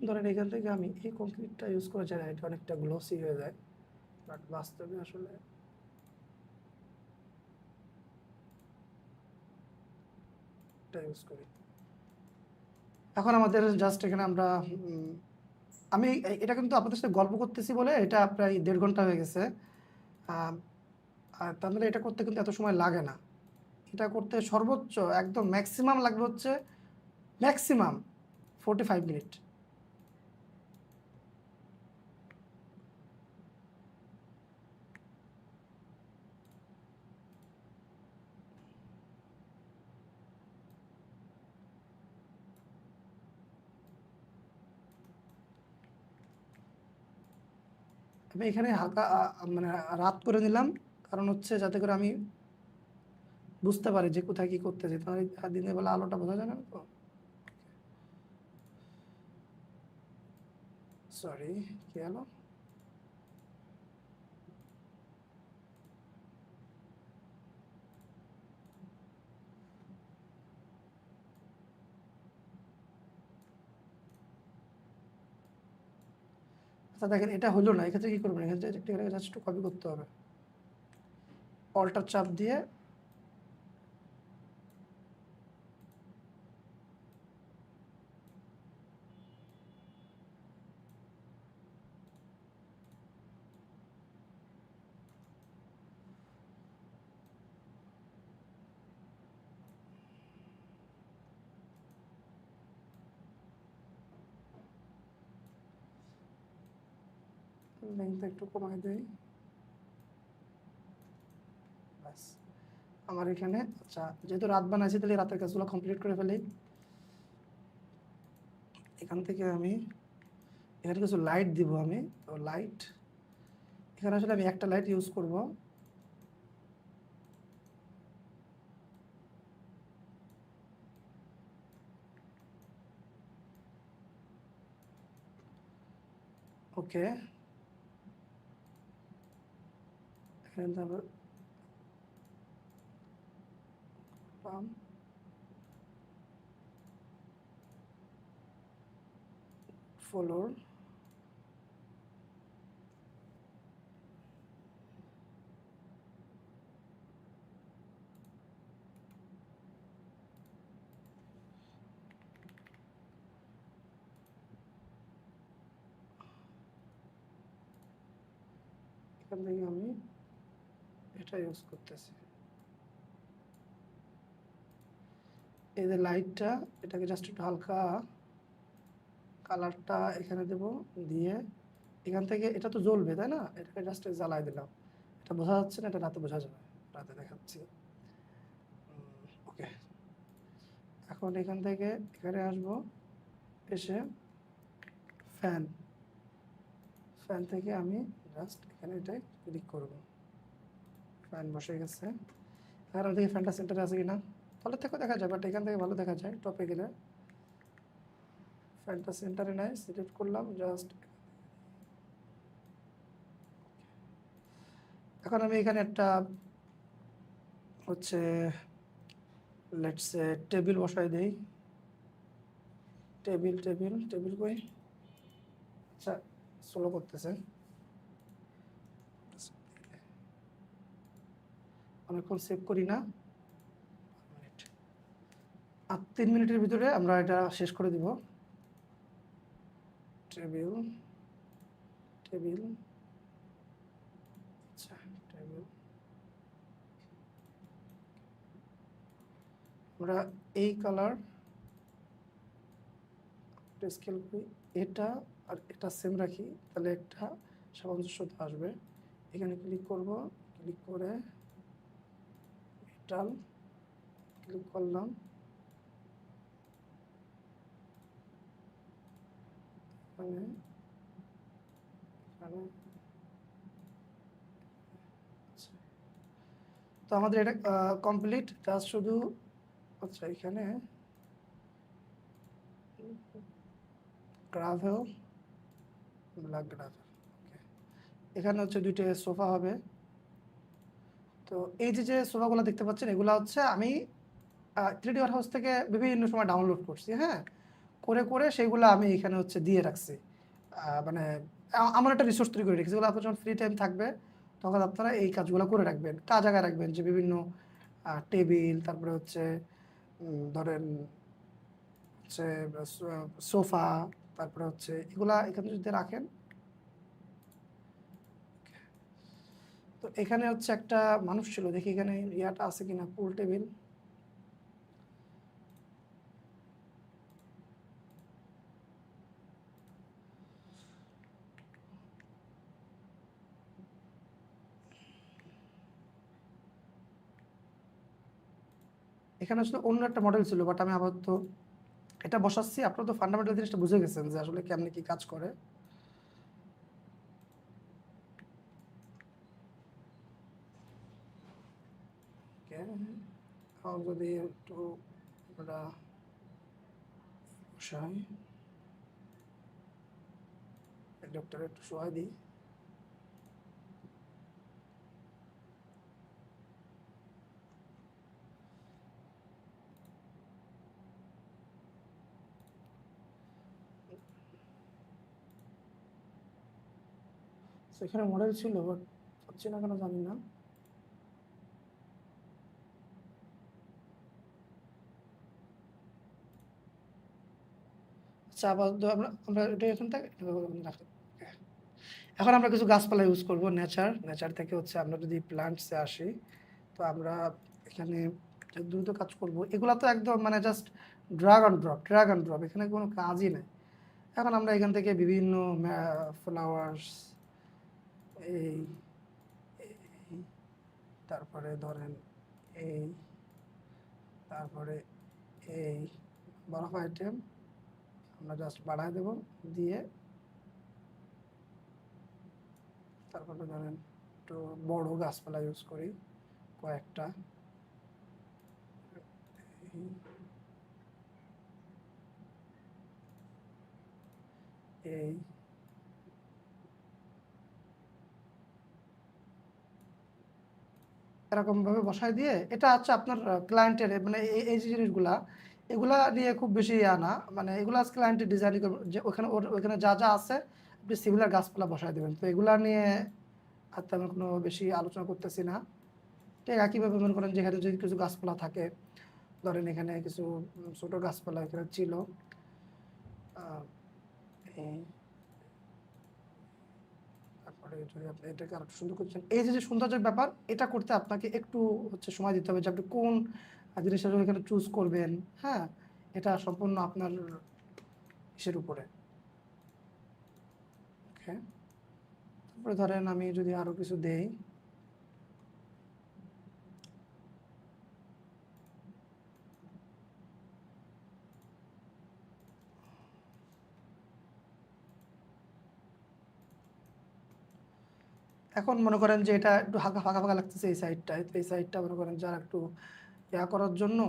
ধরেন এখান থেকে আমি এই কংক্রিটটা ইউজ করে চাই না, এটা অনেকটা গ্লসি হয়ে যায়, বাট বাস্তবে আসলে এটা ইউজ করি। এখন আমাদের জাস্ট এখানে আমরা আমি এটা কিন্তু আপনাদের সাথে গল্প করতেছি বলে এটা প্রায় 1.5 ঘন্টা হয়ে গেছে। আর তার মানে এটা করতে কিন্তু এত সময় লাগে না। এটা করতে সর্বোচ্চ একদম ম্যাক্সিমাম লাগবে হচ্ছে ম্যাক্সিমাম 45 মিনিট। আমি এখানে হালকা মানে রাত করে নিলাম, কারণ হচ্ছে যাতে করে আমি বুঝতে পারি যে কোথায় কি করতেছি, তাহলে দিনের বেলা আলোটা বোঝা যায় না তো। সরি, কি হলো? আচ্ছা দেখেন এটা হলো না, এক্ষেত্রে কি করবেন, এখানে জাস্ট একটু কপি করতে হবে, অল্টার চাপ দিয়ে লেন্থ একটু কমাই দেই, ব্যাস। আমার এখানে আচ্ছা যেহেতু রাত বানাইছি, তাহলে রাতের কাজগুলো কমপ্লিট করে ফেলি। এখান থেকে আমি এখানে কিছু লাইট দিব, আমি তো লাইট এখানে আসলে আমি একটা লাইট ইউজ করব। ওকে, এখানে তারপর পাম ফলোর, এখান থেকে আমি এটা ইউজ করতেছি। এই যে লাইটটা, এটাকে জাস্ট একটু হালকা কালারটা এখানে দেব, দিয়ে এখান থেকে এটা তো জ্বলবে তাই না, এটাকে জাস্ট জ্বালাই দিলাম। এটা বোঝা যাচ্ছে না, এটা রাতে বোঝা যাবে, রাতে দেখাচ্ছি। ওকে, এখন এখান থেকে এখানে আসবো, এসে ফ্যান, ফ্যান থেকে আমি জাস্ট এখানে এটাই ক্লিক করব, ফ্যান বসে গেছে। আর ওদিকে ফ্যানটা সেন্টারে আছে কিনা, তলে থেকেও দেখা যায়, বাট এখান থেকে ভালো দেখা যায়। টপে গেলে ফ্যানটা সেন্টারে নাই, সিলেক্ট করলাম জাস্ট। এখন আমি এখানে একটা হচ্ছে লেটস সে টেবিল বসাই দেই। টেবিল টেবিল টেবিল কই, আচ্ছা স্লো করতেছে, অনেকক্ষণ সেভ করি না, আর 3 মিনিটের ভিতরে আমরা এটা শেষ করে দিব। টেবিল টেবিল, আচ্ছা টেবিল, আমরা এই কালার স্কেল করি, এটা আর এটা সেম রাখি, তাহলে একটা সামঞ্জস্যতা আসবে। এখানে ক্লিক করব, ক্লিক করে মেটাল ক্লিক করলাম, এখানে এখানে আচ্ছা। তো আমাদের এটা কমপ্লিট, জাস্ট শুধু আচ্ছা এখানে গ্রাভেল, ব্ল্যাক গ্রাভেল, ওকে। এখানে হচ্ছে 2টে সোফা হবে। তো এই যে যে সোফাগুলো দেখতে পাচ্ছেন, এগুলো হচ্ছে আমি 3D ওয়ারহাউস থেকে বিভিন্ন সময় ডাউনলোড করছি, হ্যাঁ, করে করে সেইগুলো আমি এখানে হচ্ছে দিয়ে রাখছি। মানে আমার একটা রিসোর্স তৈরি করে রেখেছি, যেগুলো আপনার যখন ফ্রি টাইম থাকবে তখন আপনারা এই কাজগুলো করে রাখবেন, কাজ জায়গায় রাখবেন, যে বিভিন্ন টেবিল, তারপরে হচ্ছে ধরেন হচ্ছে সোফা, তারপরে হচ্ছে এগুলা এখানে যদি রাখেন। তো এখানে হচ্ছে একটা মানুষ ছিল, দেখি এখানে ইয়াটা আছে কিনা, পুল টেবিল। এখানে আসলে অন্য একটা মডেল ছিল, বাট আমি আপাতত এটা বসাচ্ছি। আপনারা তো ফান্ডামেন্টাল জিনিসটা বুঝে গেছেন যে আসলে কেমনে কি কাজ করে। যদি একটু আমরা বসাই, ডক্টর একটু সহায় দিই, সেখানে মডেল ছিল, বাট হচ্ছে না কেন জানি না। আচ্ছা, আপাতত আমরা আমরা এটা এখান থেকে রাখলাম। এখন আমরা কিছু গাছপালা ইউজ করব, নেচার, নেচার থেকে হচ্ছে আমরা যদি প্লান্টসে আসি, তো আমরা এখানে যে দ্রুত কাজ করব, এগুলা তো একদম মানে just drug and drop, drug and drop, এখানে কোনো কাজই নেই। এখন আমরা এখান থেকে বিভিন্ন ফ্লাওয়ার্স, এই এই, তারপরে ধরেন এই, তারপরে এই বরফ আইটেম আমরা জাস্ট বাড়ায় দেব, দিয়ে তারপরে ধরেন একটু বড় গাছপালা ইউজ করি কয়েকটা, এই এরকম ভাবে বসায় দিয়ে, এটা হচ্ছে আপনার ক্লায়েন্টের মানে এই যে জিনিসগুলা, এগুলা নিয়ে খুব বেশি আনা, মানে এগুলা ক্লায়েন্টের ডিজাইন যে ওখানে ওখানে যা যা আছে আপনি সিমিলার গাছপালা বসায় দেবেন। তো এগুলা নিয়ে আর তেমন কোনো বেশি আলোচনা করতেছি না। ঠিক একইভাবে মনে করেন যেখানে যদি কিছু গাছপালা থাকে, ধরেন এখানে কিছু ছোট গাছপালা এখানে ছিল, তারপরে যদি আপনি এটাকে আরো সুন্দর করছেন, এই যে যে সৌন্দর্যের ব্যাপার, এটা করতে আপনাকে একটু হচ্ছে সময় দিতে হবে, যে আপনি কোন আর জিনিসটা যখন এখানে চুজ করবেন, হ্যাঁ, এটা সম্পূর্ণ আপনার ইসের উপরে। ওকে, তারপরে ধরেন আমি যদি আরো কিছু দেই, এখন মনে করেন যে এটা একটু হালকা ফাঁকা ফাঁকা লাগতেছে এই সাইডটায়, তো এই সাইডটা মনে করেন যারা একটু ইয়া করার জন্য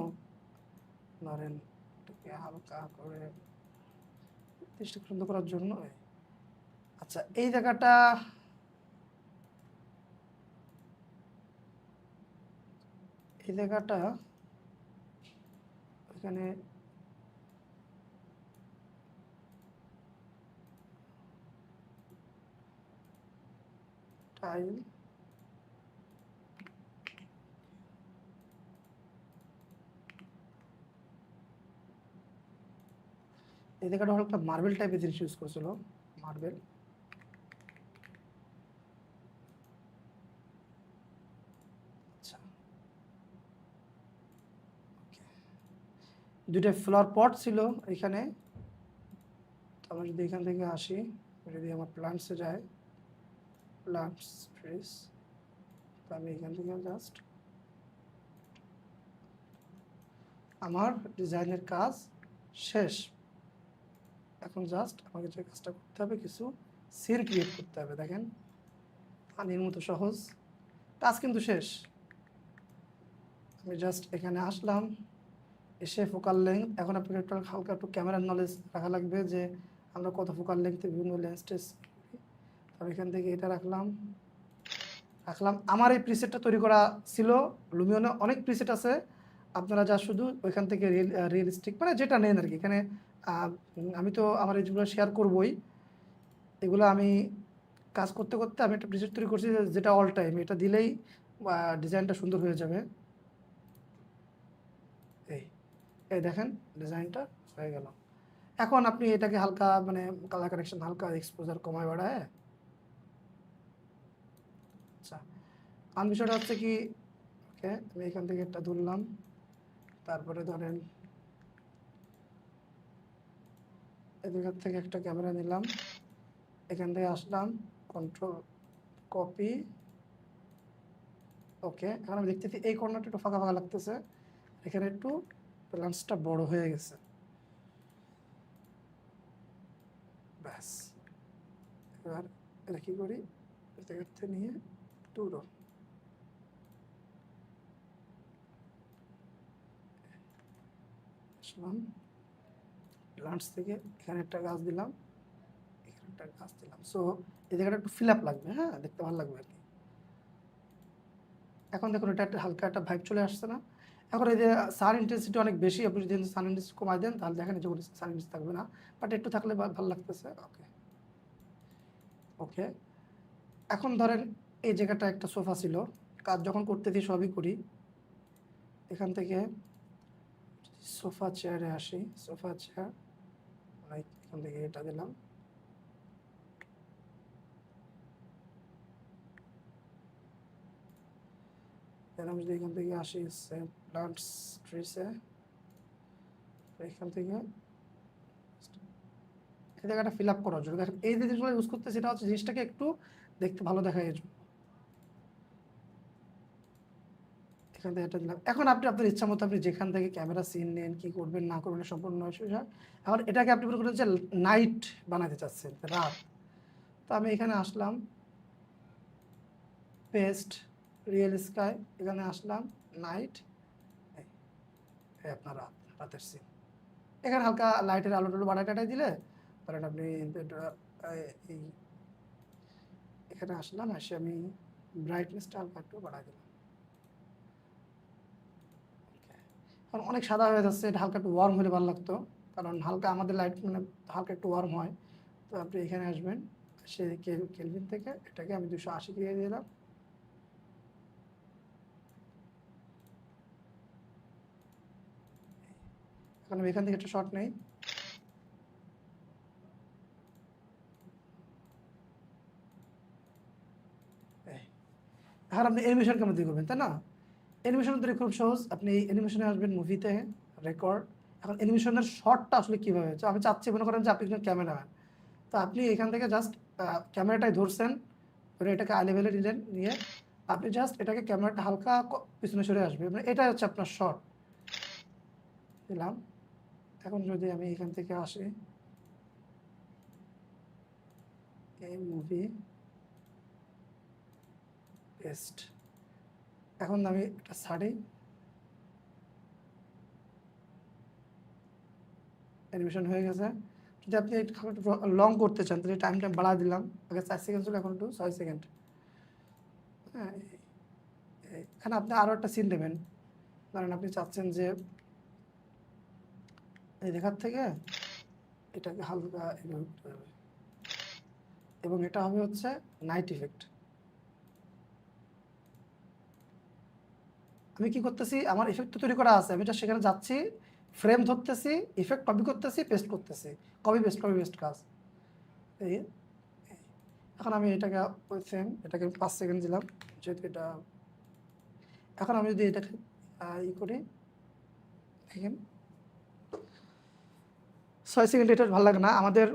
ধরেন এটাকে হালকা করে চেষ্টা সুন্দর করার জন্য আচ্ছা এই জায়গাটা এখানে টাইল, এই জায়গাটা হলো একটা মার্বেল টাইপের জিনিস ইউজ করছিল, মার্বেল। আচ্ছা, দুইটা ফ্লাওয়ার পট ছিল এখানে। তো আমি যদি এখান থেকে আসি, যদি আমার প্লান্টসে যায়, প্লান্টস ট্রিস, তো আমি এখান থেকে জাস্ট আমার ডিজাইনের কাজ শেষ। এখন জাস্ট আমাকে যে কাজটা করতে হবে, কিছু সিন ক্রিয়েট করতে হবে। দেখেন পানির মতো সহজ কাজ, কিন্তু শেষ। আমি জাস্ট এখানে আসলাম, এসে ফোকাল লেন্থ, এখন আপনাকে একটু হালকা একটু ক্যামেরার নলেজ রাখা লাগবে যে আমরা কত ফোকাল লেন্থে বিভিন্ন লেন্স টেস। তবে এখান থেকে এটা রাখলাম। আমার এই প্রিসেটটা তৈরি করা ছিল লুমিয়নে, অনেক প্রিসেট আছে, আপনারা যা শুধু ওইখান থেকে রিয়েলিস্টিক মানে যেটা নেন আর কি। এখানে আমি তো আমার এইগুলো শেয়ার করবই, এগুলো আমি কাজ করতে করতে আমি একটা প্রিসেট তৈরি করছি যেটা অল টাইম, এটা দিলেই ডিজাইনটা সুন্দর হয়ে যাবে। এই দেখেন ডিজাইনটা হয়ে গেল। এখন আপনি এটাকে হালকা মানে কালার কারেকশন, হালকা এক্সপোজার কমায় বাড়ায়। আচ্ছা, আর বিষয়টা হচ্ছে কি, ওকে আমি এখান থেকে একটা ধরলাম, তারপরে ধরেন এদিক থেকে একটা ক্যামেরা নিলাম, এখান থেকে আসলাম, কন্ট্রোল কপি। ওকে, এখন আমি দেখতেছি এই কর্নারটা একটু ফাঁকা ফাঁকা লাগতেছে, এখানে একটু প্লান্সটা বড় হয়ে গেছে। ব্যাস, এবার এটা কি করি, জায়গাতে নিয়ে দূর আসলাম, প্লান্টস থেকে এখানে একটা গাছ দিলাম, এখানে একটা গাছ দিলাম। সো এই জায়গাটা একটু ফিল আপ লাগবে, হ্যাঁ, দেখতে ভালো লাগবে আর কি। এখন দেখুন এটা একটা হালকা একটা ভাইব চলে আসছে না। এখন এই যে সান ইন্টেন্সিটি অনেক বেশি, আপনি যদি সান ইন্টেন্সিটি কমাই দেন তাহলে দেখেন যে সান ইন্টেন্সিটি থাকবে না, বাট একটু থাকলে ভালো লাগতেছে। ওকে ওকে, এখন ধরেন এই জায়গাটা একটা সোফা ছিল, কাজ যখন করতেছি সবই করি। এখান থেকে সোফা চেয়ারে আসি, সোফা চেয়ার এখান থেকে এটা দিলাম, আমি যদি এখান থেকে আসি প্লান্টস ট্রিসে, এখান থেকে এই জায়গাটা ফিল আপ করার জন্য দেখেন এই যে জিনিসগুলো ইউজ করতে, সেটা হচ্ছে জিনিসটাকে একটু দেখতে ভালো দেখায় এই জন্য। এখান থেকে এটা দিলাম। এখন আপনি আপনার ইচ্ছা মতো আপনি যেখান থেকে ক্যামেরা সিন নেন, কি করবেন না করবেন সম্পূর্ণ বিষয়। এখন এটাকে আপনি মনে করেন যে নাইট বানাতে চাচ্ছেন, রাত। তো আমি এখানে আসলাম, পেস্ট রিয়েল স্কাই, এখানে আসলাম নাইট, আপনার রাত, রাতের সিন। এখানে হালকা লাইটের আলো টালো বাড়ায় টাটাই দিলে ধরেন আপনি এই এখানে আসলাম, এসে আমি ব্রাইটনেসটা হালকা একটু বাড়াই দিলাম। কারণ অনেক সাদা হয়ে যাচ্ছে, এটা হালকা একটু ওয়ার্ম হলে ভালো লাগতো, কারণ হালকা আমাদের লাইট মানে হালকা একটু ওয়ার্ম হয়। তো আপনি এখানে আসবেন, সে কেলভিন থেকে এটাকে আমি 280 দিয়ে দিলাম। এখন আমি এখান থেকে একটা শট নেই, এখন আপনি অ্যানিমেশন কেমন দিয়ে করবেন, তাই না? অ্যানিমেশন তৈরি খুব সহজ। আপনি অ্যানিমেশনে আসবেন, মুভিতে, রেকর্ড। এখন অ্যানিমেশনের শটটা আসলে কিভাবে, তো আমি চাচ্ছি মনে করেন যে আপনি একজন ক্যামেরাম্যান, তো আপনি এখান থেকে জাস্ট ক্যামেরাটাই ধরছেন, ধরে এটাকে আই লেভেলে নিলেন, নিয়ে আপনি জাস্ট এটাকে ক্যামেরাটা হালকা পিছনে সরে আসবে, মানে এটাই হচ্ছে আপনার শট দিলাম। এখন যদি আমি এখান থেকে আসি, এই মুভি পেস্ট, এখন আমি এটা ছাড়ি, অ্যানিমেশন হয়ে গেছে। যদি আপনি একটু লং করতে চান তাহলে টাইমটা বাড়া দিলাম, আগে 4 সেকেন্ড ছিল, এখন 6 সেকেন্ড। হ্যাঁ, এখানে আপনি আরও একটা সিন নেবেন, ধরেন আপনি চাচ্ছেন যে এই দেখার থেকে এটাকে হালকা এভাবে করতে হবে, এবং এটা হবে হচ্ছে নাইট ইফেক্ট। আমি কি করতেছি, আমার ইফেক্ট তৈরি করা আছে, আমি এটা সেখানে যাচ্ছি, ফ্রেম ধরতেছি, ইফেক্ট কপি করতেছি, পেস্ট করতেছি, কপি পেস্ট কাজ। এই এখন আমি এটাকে ওই সেম, এটাকে 5 সেকেন্ড দিলাম, যেহেতু এটা। এখন আমি যদি এটাকে ই করি, দেখেন 6 সেকেন্ড, এটা ভালো লাগে না আমাদের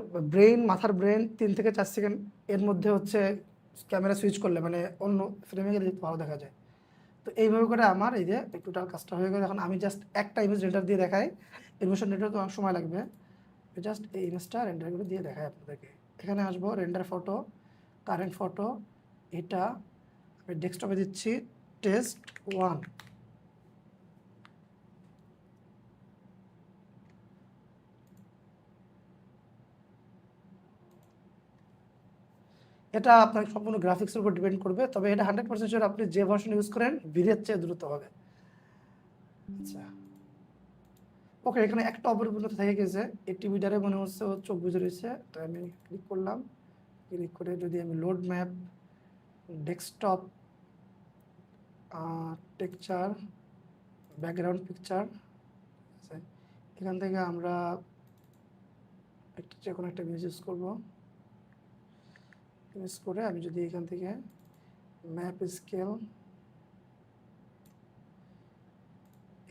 মাথার ব্রেন 3 থেকে 4 সেকেন্ড এর মধ্যে হচ্ছে ক্যামেরা সুইচ করলে মানে অন্য ফ্রেমে গেলে ভালো দেখা যায়। তো এইভাবে করে আমার এই যে টোটাল কাজটা হয়ে গেল। এখন আমি জাস্ট একটা ইমেজ রেন্ডার দিয়ে দেখাই, এনিমেশন রেন্ডার তো অনেক সময় লাগবে, জাস্ট এই ইমেজটা রেন্ডার করে দিয়ে দেখাই আপনাদেরকে। এখানে আসবো, রেন্ডার ফটো, কারেন্ট ফটো, এটা আমি ডেস্কটপে দিচ্ছি টেস্ট 1। এটা আপনার সম্পূর্ণ গ্রাফিক্সের উপর ডিপেন্ড করবে, তবে এটা 100% শিওর আপনি যে ভার্সন ইউজ করেন ভিডিওর চেয়ে দ্রুত হবে। আচ্ছা, ওকে, এখানে একটা অপরিপূর্ণতা থেকে গেছে, এই টিভিটারে মনে হচ্ছে ও চোখ বুঝে রয়েছে, তো আমি ক্লিক করলাম, ক্লিক করে যদি আমি load map, desktop, texture, background picture, এখান থেকে আমরা একটা যে কোনো একটা ইমেজ ইউজ করবো, ইউজ করে আমি যদি এখান থেকে ম্যাপ স্কেল,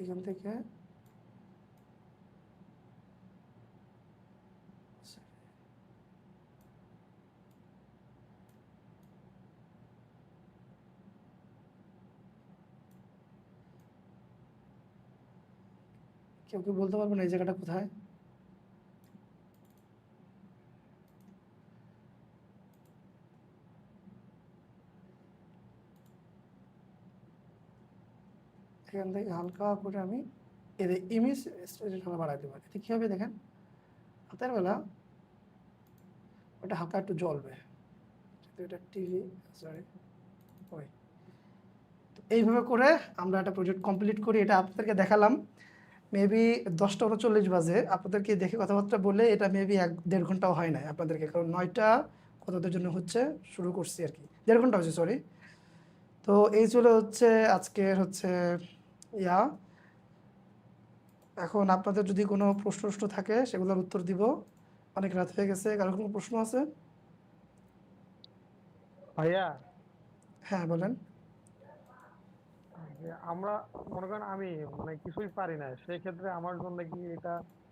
এখান থেকে কেউ কেউ বলতে পারবেন এই জায়গাটা কোথায়? এখান থেকে হালকা করে আমি এদের ইমেজ স্টেজটা বাড়াতে পারি। এতে কী হবে দেখেন, রাতের বেলা ওটা হালকা একটু জ্বলবে, এটা টিভি, সরি, ওই। তো এইভাবে করে আমরা একটা প্রজেক্ট কমপ্লিট করি, এটা আপনাদেরকে দেখালাম। মেবি 10টা 39 বাজে, আপনাদেরকে দেখে কথাবার্তা বলে এটা মেবি 1-1.5 ঘন্টাও হয় নাই আপনাদেরকে, কারণ 9টা কতদের জন্য হচ্ছে শুরু করছি আর কি, 1.5 ঘন্টা হচ্ছে, সরি। তো এই চলে হচ্ছে আজকের হচ্ছে ইয়া। এখন আপনাদের যদি কোনো প্রশ্ন থাকে সেগুলোর উত্তর দিব, অনেক রাত হয়ে গেছে। কারো কোনো প্রশ্ন আছে?
ভাইয়া,
হ্যাঁ বলেন।
যে আমরা মনে করেন আমি মানে কিছুই পারি না, সেই ক্ষেত্রে আমার জন্য কি এটা